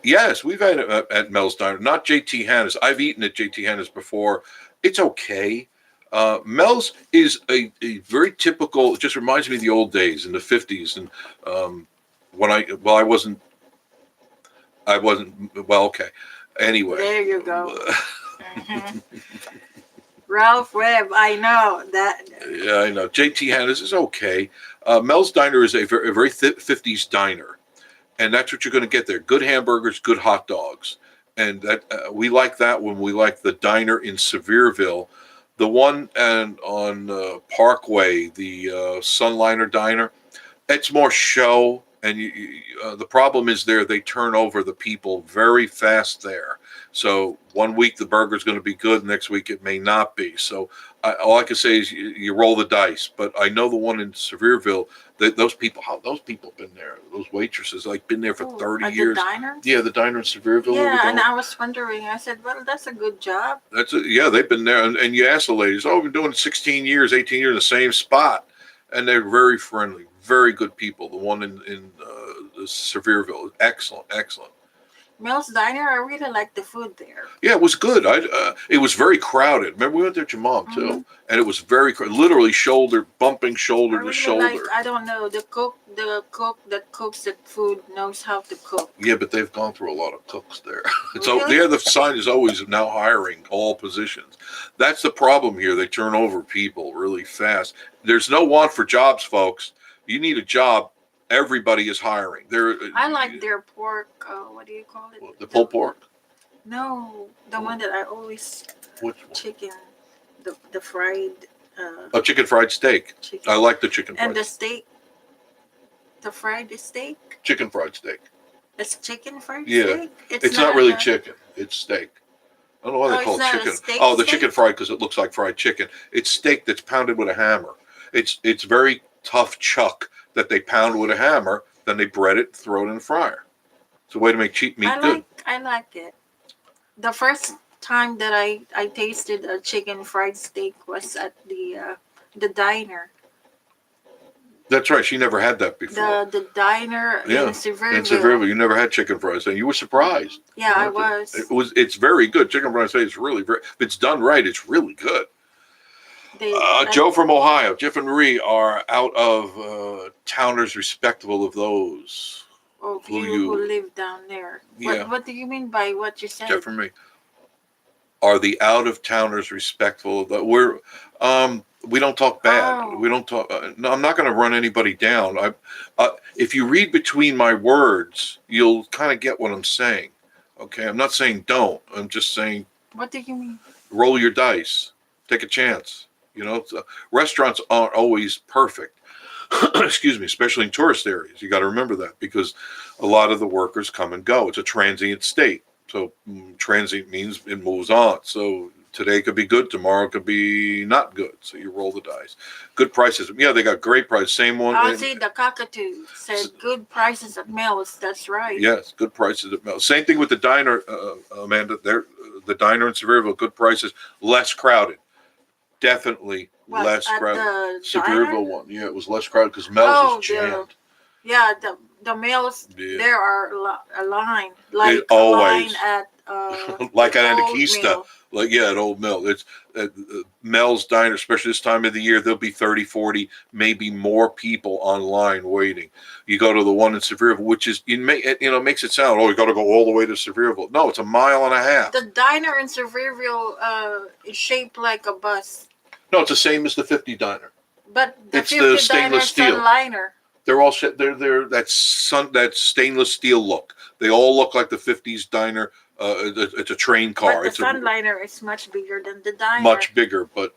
Speaker 1: Yes, we've had it at Mel's Diner. Not JT Hanna's. I've eaten at JT Hanna's before. It's okay. Mel's is a very typical. It just reminds me of the old days in the 50s, and when I wasn't. Well, okay. Anyway.
Speaker 2: There you go. Ralph Webb, I know that.
Speaker 1: Yeah, I know. JT Hanna's is okay. Mel's Diner is a very 50s diner, and that's what you're going to get there. Good hamburgers, good hot dogs, and that we like that when we like the diner in Sevierville. The one and on Parkway, the Sunliner Diner, it's more show, and the problem is they turn over the people very fast there. So one week the burger's going to be good, next week it may not be. So all I can say is you roll the dice. But I know the one in Sevierville, those people have been there. Those waitresses been there for 30 years.
Speaker 2: The diner?
Speaker 1: Yeah, the diner in Sevierville.
Speaker 2: Yeah, and I was wondering. I said, well, that's a good job.
Speaker 1: Yeah, they've been there, and you ask the ladies, oh, we've been doing 16 years, 18 years in the same spot, and they're very friendly, very good people. The one in Sevierville, excellent.
Speaker 2: Mel's Diner, I really like the food there.
Speaker 1: Yeah, it was good. It was very crowded. Remember, we went there with your mom too, and it was very literally bumping shoulder to shoulder.
Speaker 2: I don't know, the cook that cooks the food knows how to cook.
Speaker 1: Yeah, but they've gone through a lot of cooks there.
Speaker 2: Really?
Speaker 1: The sign is always now hiring all positions. That's the problem here. They turn over people really fast. There's no want for jobs, folks. You need a job. Everybody is hiring.
Speaker 2: I like their pork. What do you call it?
Speaker 1: The pulled pork?
Speaker 2: No, the one that I always.
Speaker 1: Which one?
Speaker 2: Chicken, the fried.
Speaker 1: Chicken fried steak.
Speaker 2: Chicken.
Speaker 1: I like the chicken fried.
Speaker 2: And the steak. The fried steak.
Speaker 1: Chicken fried steak.
Speaker 2: It's chicken fried
Speaker 1: steak. Yeah, it's not really chicken. It's steak. I don't know why they call it chicken. Oh, the chicken fried because it looks like fried chicken. It's steak that's pounded with a hammer. It's very tough chuck that they pound with a hammer, then they bread it, throw it in the fryer. It's a way to make cheap meat good.
Speaker 2: I like it. The first time that I tasted a chicken fried steak was at the diner.
Speaker 1: That's right. She never had that before.
Speaker 2: The diner in Sevierville.
Speaker 1: In Sevierville, you never had chicken fried steak. You were surprised.
Speaker 2: Yeah, I was.
Speaker 1: It's very good. Chicken fried steak is really very. If it's done right, it's really good. Joe from Ohio, Jeff and Marie are out of towners respectable of those.
Speaker 2: Of who live down there.
Speaker 1: Yeah.
Speaker 2: What do you mean by what you said?
Speaker 1: Jeff and Marie. Are the out of towners respectful of that? We don't talk bad.
Speaker 2: Oh.
Speaker 1: We don't talk. No, I'm not going to run anybody down. If you read between my words, you'll kind of get what I'm saying. Okay, I'm not saying don't. I'm just saying.
Speaker 2: What do you mean?
Speaker 1: Roll your dice. Take a chance. Restaurants aren't always perfect. Excuse me, especially in tourist areas. You got to remember that because a lot of the workers come and go. It's a transient state. So transient means it moves on. So today could be good, tomorrow could be not good. So you roll the dice. Good prices. Yeah, they got great prices. Same one.
Speaker 2: I'll see the cockatoo said good prices at Mel's. That's right.
Speaker 1: Yes, good prices at Mel's. Same thing with the diner, Amanda. The diner in Sevierville, good prices, less crowded. Definitely less crowded. Sevierville one. Yeah, it was less crowded because Mel's is jammed.
Speaker 2: The Mel's, there are a line.
Speaker 1: Like always.
Speaker 2: A line at
Speaker 1: like at Anakista. At Old Mill. It's Mel's Diner, especially this time of the year, there'll be 30, 40, maybe more people online waiting. You go to the one in Sevierville, which is, makes it sound, you got to go all the way to Sevierville. No, it's a mile and a half.
Speaker 2: The diner in Sevierville is shaped like a bus.
Speaker 1: No, it's the same as the 50 diner.
Speaker 2: But
Speaker 1: it's the stainless steel.
Speaker 2: Sunliner.
Speaker 1: They're all they're that stainless steel look. They all look like the 50s diner. It's a train car.
Speaker 2: But the
Speaker 1: It's a
Speaker 2: Sunliner is much bigger than the diner.
Speaker 1: much bigger, but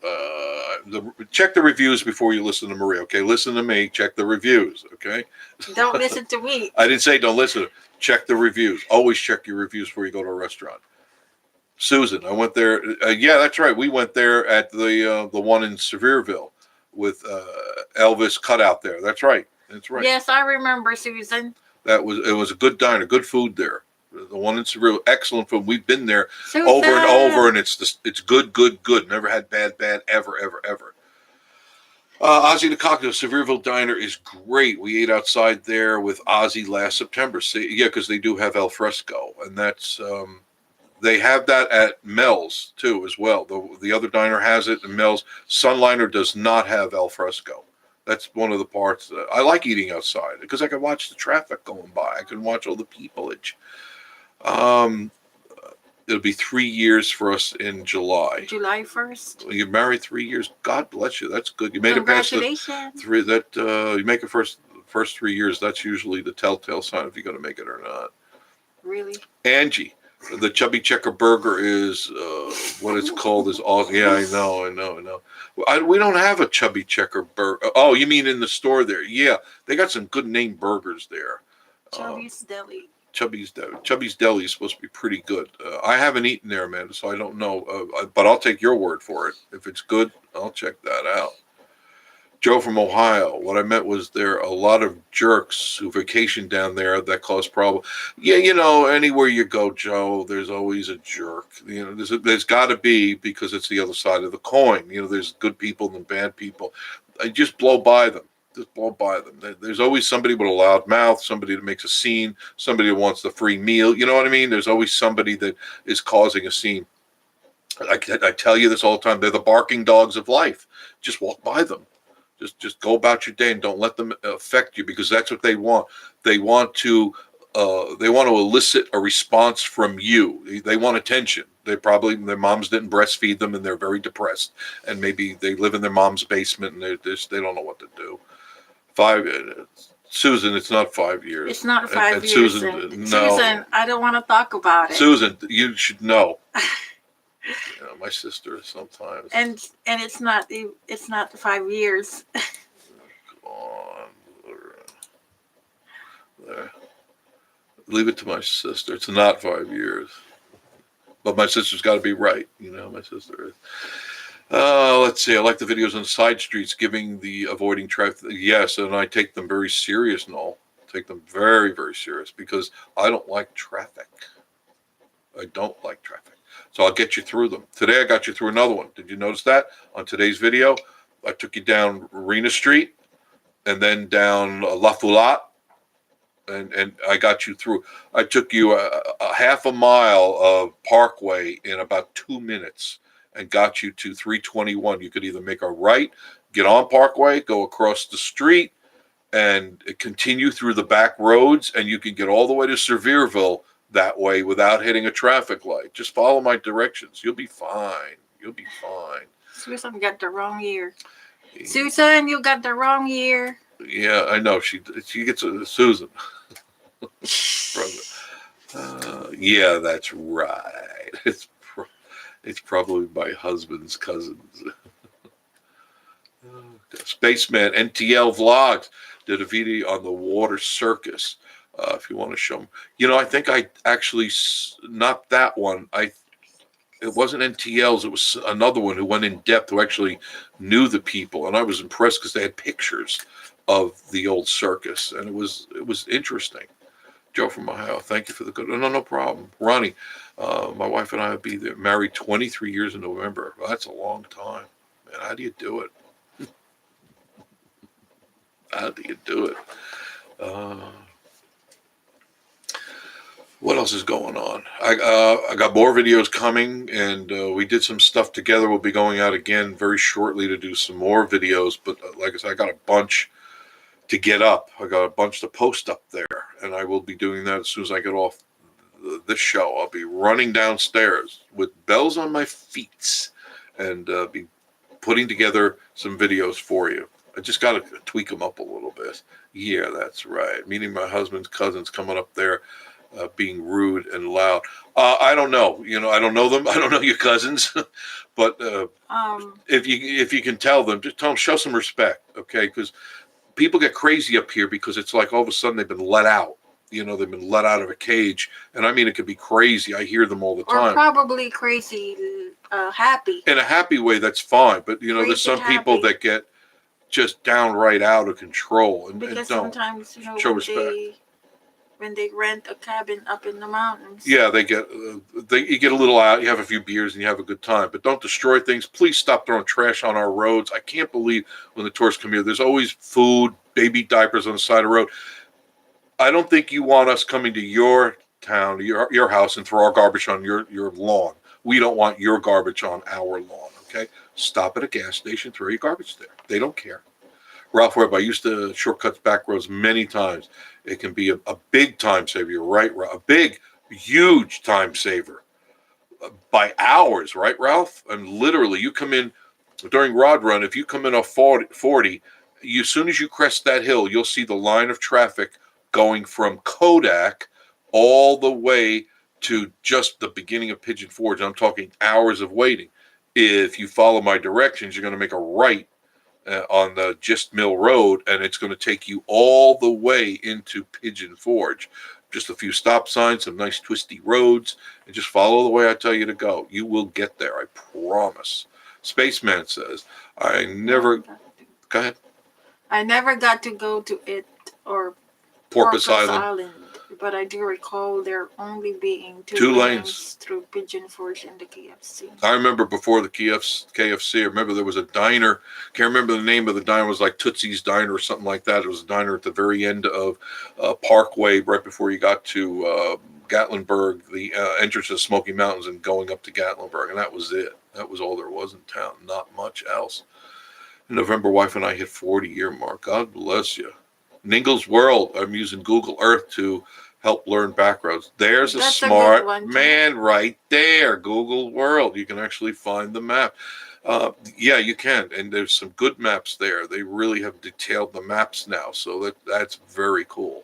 Speaker 1: check the reviews before you listen to Maria. Okay, listen to me. Check the reviews. Okay.
Speaker 2: Don't listen to me.
Speaker 1: I didn't say don't listen. Check the reviews. Always check your reviews before you go to a restaurant. Susan, I went there. Yeah, that's right. We went there at the one in Sevierville with Elvis cut out there. That's right. That's right.
Speaker 2: Yes, I remember, Susan.
Speaker 1: It was a good diner, good food there. The one in Sevierville, excellent food. We've been there
Speaker 2: Susan.
Speaker 1: over and over, and it's good, good, good. Never had bad, ever, ever, ever. Ozzy the Cocktail, Sevierville Diner is great. We ate outside there with Ozzy last September. See, yeah, because they do have al fresco, and that's they have that at Mel's too as well. The other diner has it, and Mel's Sunliner does not have al fresco. That's one of the parts that I like eating outside because I can watch the traffic going by. I can watch all the peopleage. It'll be 3 years for us in July.
Speaker 2: July 1st.
Speaker 1: You're married 3 years. God bless you. That's good. You made it past the
Speaker 2: Congratulations.
Speaker 1: three. That you make it first 3 years. That's usually the telltale sign if you're going to make it or not.
Speaker 2: Really?
Speaker 1: Angie, the Chubby Checker Burger is what it's called is awesome. Yeah, I know. We don't have a Chubby Checker Burger. Oh, you mean in the store there? Yeah, they got some good name burgers there.
Speaker 2: Chubby's Deli.
Speaker 1: Chubby's Deli is supposed to be pretty good. I haven't eaten there, Amanda, so I don't know. But I'll take your word for it. If it's good, I'll check that out. Joe from Ohio. What I meant was there are a lot of jerks who vacation down there that cause problems. Yeah, anywhere you go, Joe, there's always a jerk. There's got to be because it's the other side of the coin. There's good people and bad people. I just blow by them. There's always somebody with a loud mouth, somebody that makes a scene, somebody that wants the free meal. You know what I mean? There's always somebody that is causing a scene. I tell you this all the time. They're the barking dogs of life. Just walk by them. Just go about your day and don't let them affect you because that's what they want. They want to elicit a response from you. They want attention. Their moms didn't breastfeed them and they're very depressed. And maybe they live in their mom's basement and they don't know what to do. Susan, it's not 5 years.
Speaker 2: It's not 5 years.
Speaker 1: Susan, no.
Speaker 2: Susan, I don't want to talk about it.
Speaker 1: Susan, you should know. My sister sometimes.
Speaker 2: And it's not 5 years.
Speaker 1: Come on. There. Leave it to my sister. It's not 5 years. But my sister's got to be right. My sister is. Let's see. I like the videos on side streets giving the avoiding traffic. Yes, and I take them very serious, Noel. Take them very, very serious because I don't like traffic. So I'll get you through them. Today I got you through another one. Did you notice that? On today's video, I took you down Arena Street and then down La Foulette. And I got you through. I took you a half a mile of Parkway in about 2 minutes and got you to 321. You could either make a right, get on Parkway, go across the street, and continue through the back roads, and you can get all the way to Sevierville that way without hitting a traffic light. Just follow my directions. You'll be fine.
Speaker 2: Susan got the wrong year. Susan, you got the wrong year.
Speaker 1: Yeah, I know. She gets Susan. Yeah, that's right. It's probably my husband's cousins. Spaceman NTL Vlogs did a video on the water circus. If you want to show them, I think I actually not that one. It wasn't NTL's. It was another one who went in depth, who actually knew the people, and I was impressed because they had pictures of the old circus, and it was interesting. Joe from Ohio, thank you for the good. No problem. Ronnie, my wife and I will be there. Married 23 years in November. Well, that's a long time, man. How do you do it? What else is going on? I got more videos coming, and we did some stuff together. We'll be going out again very shortly to do some more videos. But like I said, I got a bunch to get up. I got a bunch to post up there, and I will be doing that as soon as I get off this show. I'll be running downstairs with bells on my feet and be putting together some videos for you. I just got to tweak them up a little bit. Yeah, that's right. Meeting my husband's cousins coming up there. being rude and loud. I don't know. I don't know them. I don't know your cousins, but if you can tell them, just tell them, show some respect, okay? Because people get crazy up here because it's like all of a sudden they've been let out. They've been let out of a cage, and I mean it could be crazy. I hear them all the
Speaker 2: or
Speaker 1: time.
Speaker 2: probably crazy, happy.
Speaker 1: In a happy way, that's fine. But there's
Speaker 2: Crazy
Speaker 1: some people
Speaker 2: happy.
Speaker 1: that get just downright out of control and
Speaker 2: Because
Speaker 1: don't
Speaker 2: sometimes
Speaker 1: show respect.
Speaker 2: when they rent a cabin up in the mountains.
Speaker 1: Yeah, you get a little out, you have a few beers, and you have a good time. But don't destroy things. Please stop throwing trash on our roads. I can't believe when the tourists come here, there's always food, baby diapers on the side of the road. I don't think you want us coming to your town, your house, and throw our garbage on your lawn. We don't want your garbage on our lawn, okay? Stop at a gas station, throw your garbage there. They don't care. Ralph Webb, I used to shortcut back roads many times. It can be a big time saver. You're right, Ralph. A big, huge time saver by hours, right, Ralph? And literally, you come in during Rod Run, if you come in off 40, as soon as you crest that hill, you'll see the line of traffic going from Kodak all the way to just the beginning of Pigeon Forge. I'm talking hours of waiting. If you follow my directions, you're going to make a right on the Gist Mill Road, and it's going to take you all the way into Pigeon Forge. Just a few stop signs, some nice twisty roads, and just follow the way I tell you to go. You will get there, I promise. Spaceman says, I never... Go ahead.
Speaker 2: I never got to go to it or
Speaker 1: Porpoise Island.
Speaker 2: But I do recall there only being
Speaker 1: two lanes
Speaker 2: through Pigeon Forge and the KFC.
Speaker 1: I remember before the KFC, I remember there was a diner. Can't remember the name of the diner. It was like Tootsie's Diner or something like that. It was a diner at the very end of Parkway, right before you got to Gatlinburg, the entrance to the Smoky Mountains and going up to Gatlinburg. And that was it. That was all there was in town. Not much else. In November, wife and I hit 40-year mark. God bless you. Ningle's World. I'm using Google Earth to help learn back roads. There's a smart man right there. Google World. You can actually find the map. Yeah, you can. And there's some good maps there. They really have detailed the maps now. So that's very cool.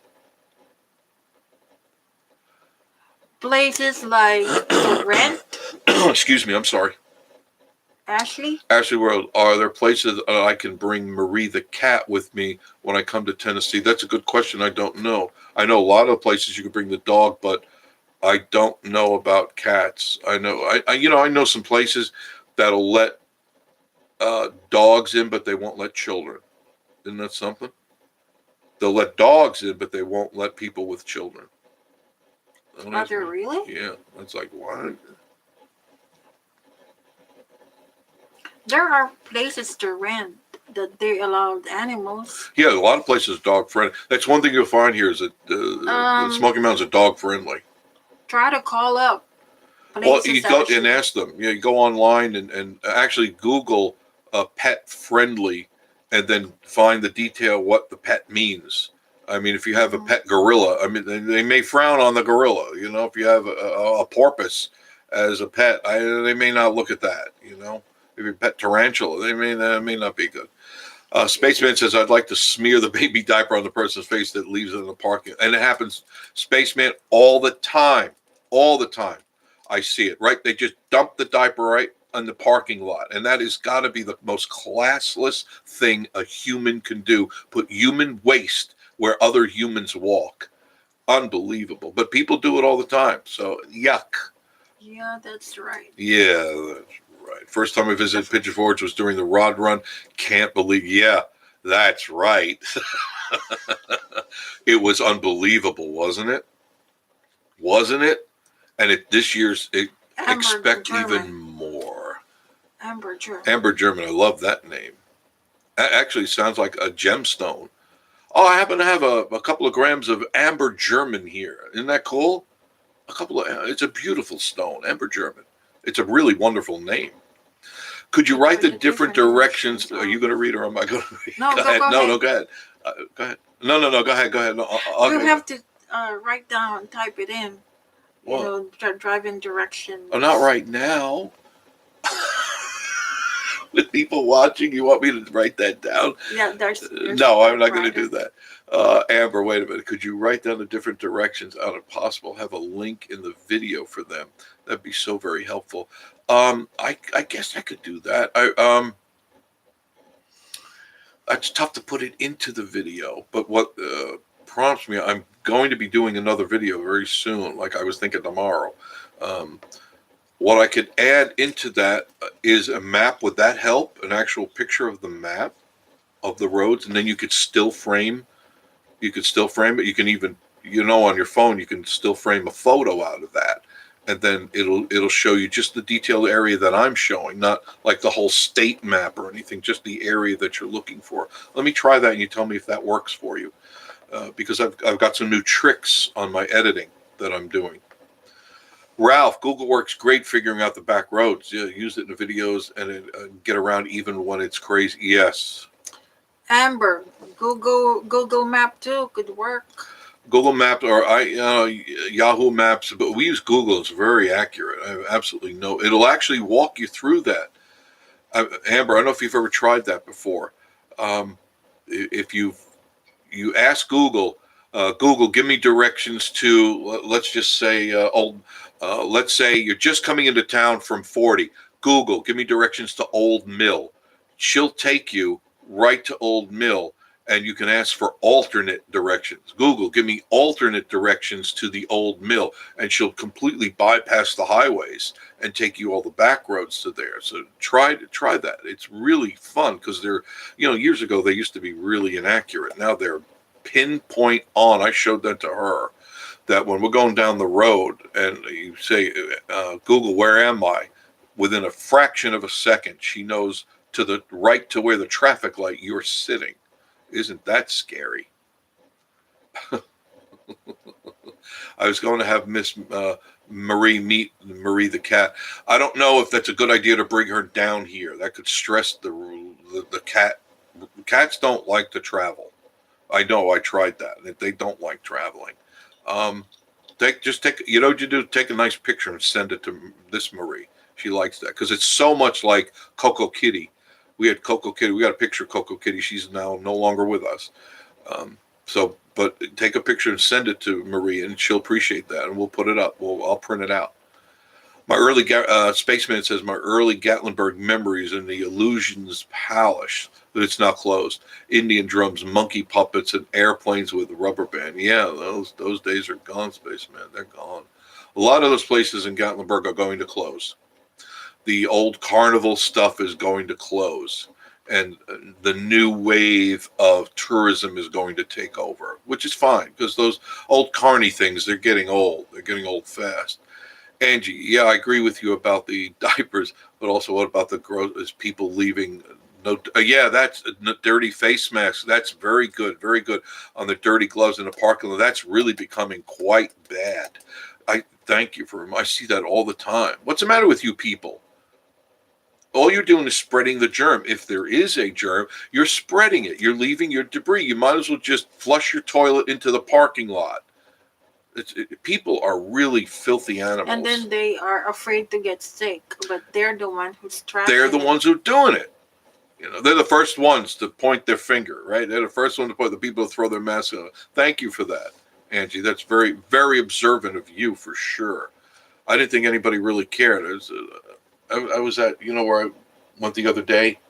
Speaker 2: Places like the Rent.
Speaker 1: Excuse me. I'm sorry.
Speaker 2: Ashley
Speaker 1: World, are there places I can bring Marie the cat with me when I come to Tennessee? That's a good question. I don't know. I know a lot of places you can bring the dog, but I don't know about cats. I know some places that'll let dogs in, but they won't let children. Isn't that something? They'll let dogs in, but they won't let people with children.
Speaker 2: Are there really?
Speaker 1: Yeah. It's like, what?
Speaker 2: There are places to rent that they allowed animals.
Speaker 1: Yeah, a lot of places dog friendly. That's one thing you'll find here is that the Smoky Mountains are dog friendly.
Speaker 2: Try to call up.
Speaker 1: Well, you go and ask them. You go online and actually Google pet friendly, and then find the detail what the pet means. I mean, if you have a pet gorilla, I mean, they may frown on the gorilla. If you have a porpoise as a pet, they may not look at that. If you pet tarantula, they may not be good. Spaceman says, I'd like to smear the baby diaper on the person's face that leaves it in the parking. And it happens, Spaceman, all the time. All the time. I see it, right? They just dump the diaper right on the parking lot. And that has got to be the most classless thing a human can do. Put human waste where other humans walk. Unbelievable. But people do it all the time. So, yuck.
Speaker 2: Yeah, that's right.
Speaker 1: Yeah, that's right. First time I visited Pigeon Forge was during the Rod Run. Can't believe. Yeah, that's right. It was unbelievable, wasn't it? Wasn't it? And this year's expect even more.
Speaker 2: Amber German.
Speaker 1: Amber German. I love that name. That actually sounds like a gemstone. Oh, I happen to have a couple of grams of Amber German here. Isn't that cool? It's a beautiful stone, Amber German. It's a really wonderful name. Could you write the different directions? Are you going to read or am I going to read?
Speaker 2: No, go ahead.
Speaker 1: No, go ahead. Go ahead. No, go ahead. Go ahead. No,
Speaker 2: you have to write down, type it in. Driving directions.
Speaker 1: Oh, not right now. With people watching, you want me to write that down?
Speaker 2: Yeah, there's
Speaker 1: No, I'm not going to
Speaker 2: typewriter.
Speaker 1: do that. Amber, wait a minute. Could you write down the different directions out if possible? Have a link in the video for them. That'd be so very helpful. I guess I could do that. It's tough to put it into the video, but what prompts me, I'm going to be doing another video very soon, like I was thinking tomorrow. What I could add into that is a map. Would that help? An actual picture of the map of the roads, and then you could still frame. You could still frame it. You can even, on your phone, you can still frame a photo out of that, and then it'll show you just the detailed area that I'm showing, not like the whole state map or anything, just the area that you're looking for. Let me try that, and you tell me if that works for you, because I've got some new tricks on my editing that I'm doing. Ralph, Google works great figuring out the back roads. Yeah, use it in the videos and get around even when it's crazy. Yes.
Speaker 2: Amber, Google Map too could work.
Speaker 1: Google Maps or Yahoo Maps, but we use Google. It's very accurate. I have absolutely no. It'll actually walk you through that. Amber, I don't know if you've ever tried that before. If you ask Google, Google, give me directions to, let's just say let's say you're just coming into town from 40. Google, give me directions to Old Mill. She'll take you right to Old Mill, and you can ask for alternate directions. Google, give me alternate directions to the Old Mill, and she'll completely bypass the highways and take you all the back roads to there. So try that. It's really fun because they're, years ago they used to be really inaccurate. Now they're pinpoint on. I showed that to her, that when we're going down the road and you say, Google, where am I? Within a fraction of a second, she knows to the right to where the traffic light you're sitting. Isn't that scary? I was going to have Miss Marie meet Marie the cat. I don't know if that's a good idea to bring her down here. That could stress the cat. Cats don't like to travel. I know. I tried that. They don't like traveling. Take you know what you do? Take a nice picture and send it to this Marie. She likes that because it's so much like Coco Kitty. We had Coco Kitty. We got a picture of Coco Kitty. She's now no longer with us. But take a picture and send it to Marie, and she'll appreciate that, and we'll put it up. I'll print it out. My early Spaceman says my early Gatlinburg memories in the Illusions Palace, that it's now closed. Indian drums, monkey puppets, and airplanes with a rubber band. Yeah, those days are gone, Spaceman. They're gone. A lot of those places in Gatlinburg are going to close. The old carnival stuff is going to close, and the new wave of tourism is going to take over, which is fine because those old carny things, they're getting old. They're getting old fast. Angie, yeah, I agree with you about the diapers, but also what about the growth is people leaving? No, yeah, that's dirty face masks. That's very good on the dirty gloves in the parking lot. That's really becoming quite bad. I thank you I see that all the time. What's the matter with you people? All you're doing is spreading the germ. If there is a germ, you're spreading it. You're leaving your debris. You might as well just flush your toilet into the parking lot. People are really filthy animals.
Speaker 2: And then they are afraid to get sick, but they're the one who's trapping.
Speaker 1: They're the ones who are doing it. They're the first ones to point their finger, right? They're the first one to point the people who throw their masks on. Thank you for that, Angie. That's very, very observant of you for sure. I didn't think anybody really cared. I was at, where I went the other day.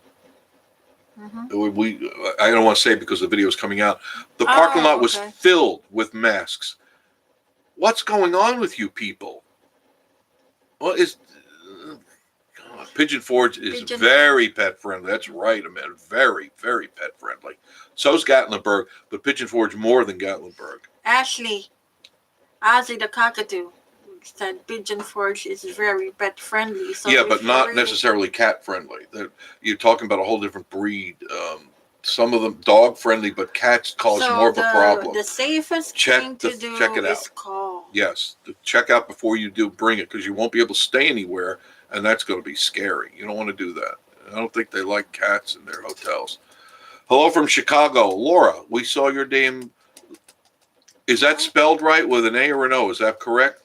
Speaker 1: Mm-hmm. I don't want to say because the video is coming out. The parking lot was filled with masks. What's going on with you people? Well, Pigeon Forge is very pet friendly. That's right, man. Very, very pet friendly. So's Gatlinburg, but Pigeon Forge more than Gatlinburg.
Speaker 2: Ashley, Ozzy the cockatoo said Pigeon Forge is very pet friendly. So
Speaker 1: yeah, but not necessarily cat friendly. You're talking about a whole different breed. Some of them dog friendly, but cats cause more of a problem.
Speaker 2: The safest thing to do is call.
Speaker 1: Yes, check out before you do bring it because you won't be able to stay anywhere, and that's going to be scary. You don't want to do that. I don't think they like cats in their hotels. Hello from Chicago, Laura. We saw your name. Is that spelled right with an A or an O? Is that correct?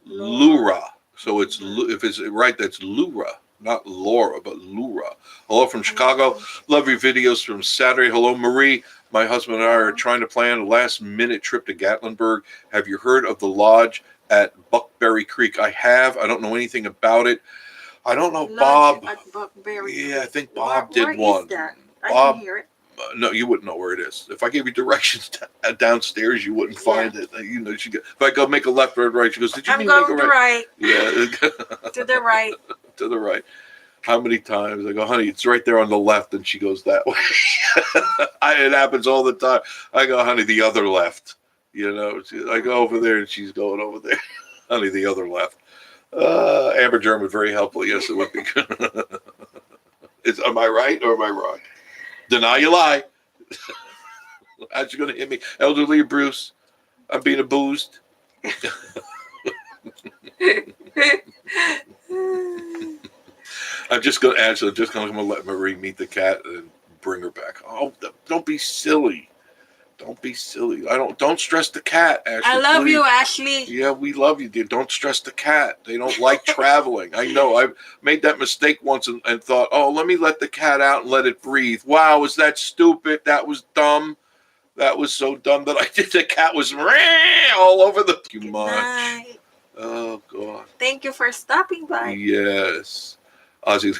Speaker 1: Lura. So it's if it's right, that's Lura. Not Laura, but Lura. Hello from Chicago. Love your videos from Saturday. Hello, Marie. My husband and I are trying to plan a last-minute trip to Gatlinburg. Have you heard of the lodge at Buckberry Creek? I have. I don't know anything about it. I don't know,
Speaker 2: Lodge
Speaker 1: Bob.
Speaker 2: at Buckberry
Speaker 1: Yeah, I
Speaker 2: Creek.
Speaker 1: think Bob
Speaker 2: Where
Speaker 1: did one.
Speaker 2: is that? I
Speaker 1: Bob,
Speaker 2: can hear it.
Speaker 1: no, you wouldn't know where it is. If I gave you directions downstairs, you wouldn't find it. You know, she go, if I go make a left or a right, she goes, "Did you mean make a right?"
Speaker 2: right.
Speaker 1: Yeah,
Speaker 2: To the right.
Speaker 1: to the right. How many times I go, "Honey, it's right there on the left," and she goes that way. It happens all the time. I go, "Honey, the other left." You know, I go over there and she's going over there. Honey, the other left. Amber German, very helpful. Yes, it would be good. Am I right or am I wrong? Deny you lie. How's you going to hit me? Elderly Bruce, I'm being abused. I'm just going to let Marie meet the cat and bring her back. Oh, don't be silly. Don't be silly. Don't stress the cat, Ashley.
Speaker 2: I love
Speaker 1: please.
Speaker 2: you, Ashley.
Speaker 1: Yeah, we love you, dear. Don't stress the cat. They don't like traveling. I know. I made that mistake once and thought, oh, let me let the cat out and let it breathe. Wow, was that stupid? That was dumb. That was so dumb that I did. The cat was all over the too
Speaker 2: Good
Speaker 1: much.
Speaker 2: night.
Speaker 1: Oh God.
Speaker 2: Thank you for stopping by.
Speaker 1: Yes. Ozzy's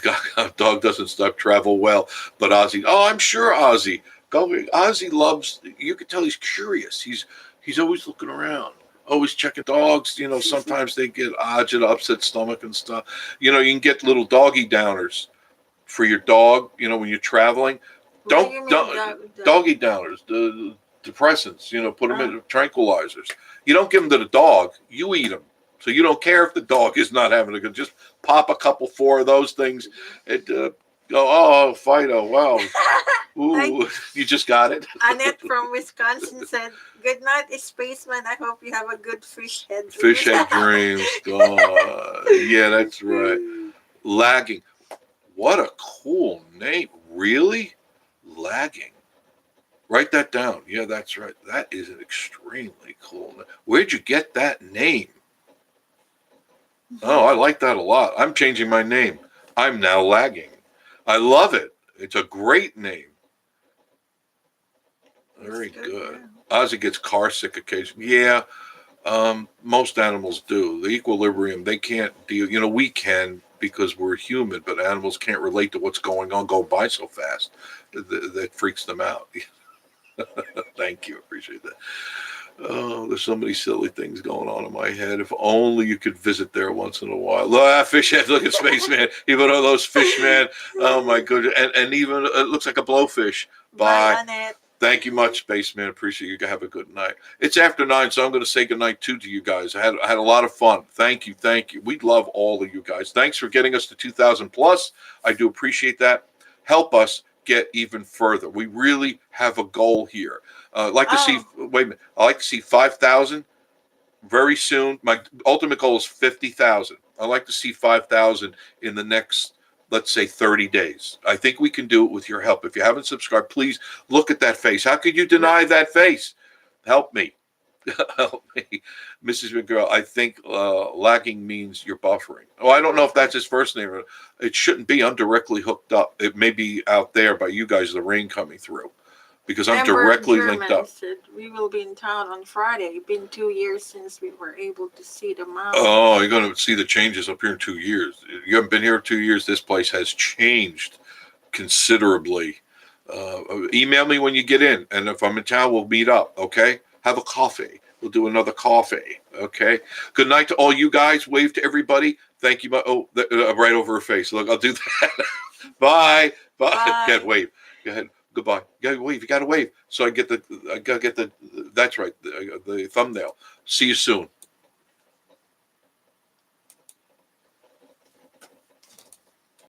Speaker 1: dog doesn't stop travel well, but Ozzy. Oh, I'm sure Ozzy. Ozzy loves. You can tell he's curious. He's always looking around, always checking dogs. You know, sometimes they get upset stomach and stuff. You know, you can get little doggy downers for your dog. You know, when you're traveling.
Speaker 2: What do you mean,
Speaker 1: Doggy downers, the depressants, you know, put them in tranquilizers. You don't give them to the dog, you eat them. So you don't care if the dog is not having a good, just pop a couple, 4 of those things and go, oh, Fido, wow. Ooh, you just got it.
Speaker 2: Annette from Wisconsin said, good night, Spaceman. I hope you have a good fish head.
Speaker 1: Fish head dreams. God. Yeah, that's right. Lagging. What a cool name. Really? Lagging. Write that down. Yeah, that's right. That is an extremely cool name. Where'd you get that name? Oh, I like that a lot. I'm changing my name. I'm now Lagging. I love it. It's a great name. Very good. Ozzy gets car sick occasionally. Yeah, most animals do. The equilibrium, they can't deal. You know, we can because we're human, but animals can't relate to what's going on, go by so fast. That freaks them out. Thank you. Appreciate that. Oh, there's so many silly things going on in my head. If only you could visit there once in a while. Look, fish head. Look at Spaceman. Even all those fish, man. Oh my goodness. And even it looks like a blowfish. Bye. Thank you much, Spaceman. Appreciate you. Have a good night. It's after 9, so I'm going to say good night too to you guys. I had a lot of fun. Thank you. We love all of you guys. Thanks for getting us to 2,000 plus. I do appreciate that. Help us get even further. We really have a goal here. I'd like to see. Wait a minute. I'd like to see 5,000 very soon. My ultimate goal is 50,000. I'd like to see 5,000 in the next, let's say, 30 days. I think we can do it with your help. If you haven't subscribed, please look at that face. How could you deny that face? Help me. Help me. Mrs. McGirl, I think lagging means you're buffering. Oh, I don't know if that's his first name. It shouldn't be. I'm directly hooked up. It may be out there by you guys, the rain coming through. Because I'm directly linked up.
Speaker 2: Said we will be in town on Friday. It's been 2 years since we were able to see the mountain.
Speaker 1: Oh, you're going to see the changes up here in 2 years. You haven't been here 2 years. This place has changed considerably. Email me when you get in. And if I'm in town, we'll meet up, okay? Have a coffee. We'll do another coffee, okay? Good night to all you guys. Wave to everybody. Thank you. Oh, right over her face. Look, I'll do that. Bye. Bye. Can't wave. Go ahead. Goodbye. You gotta wave. You gotta wave. So I gotta get the. That's right. The thumbnail. See you soon.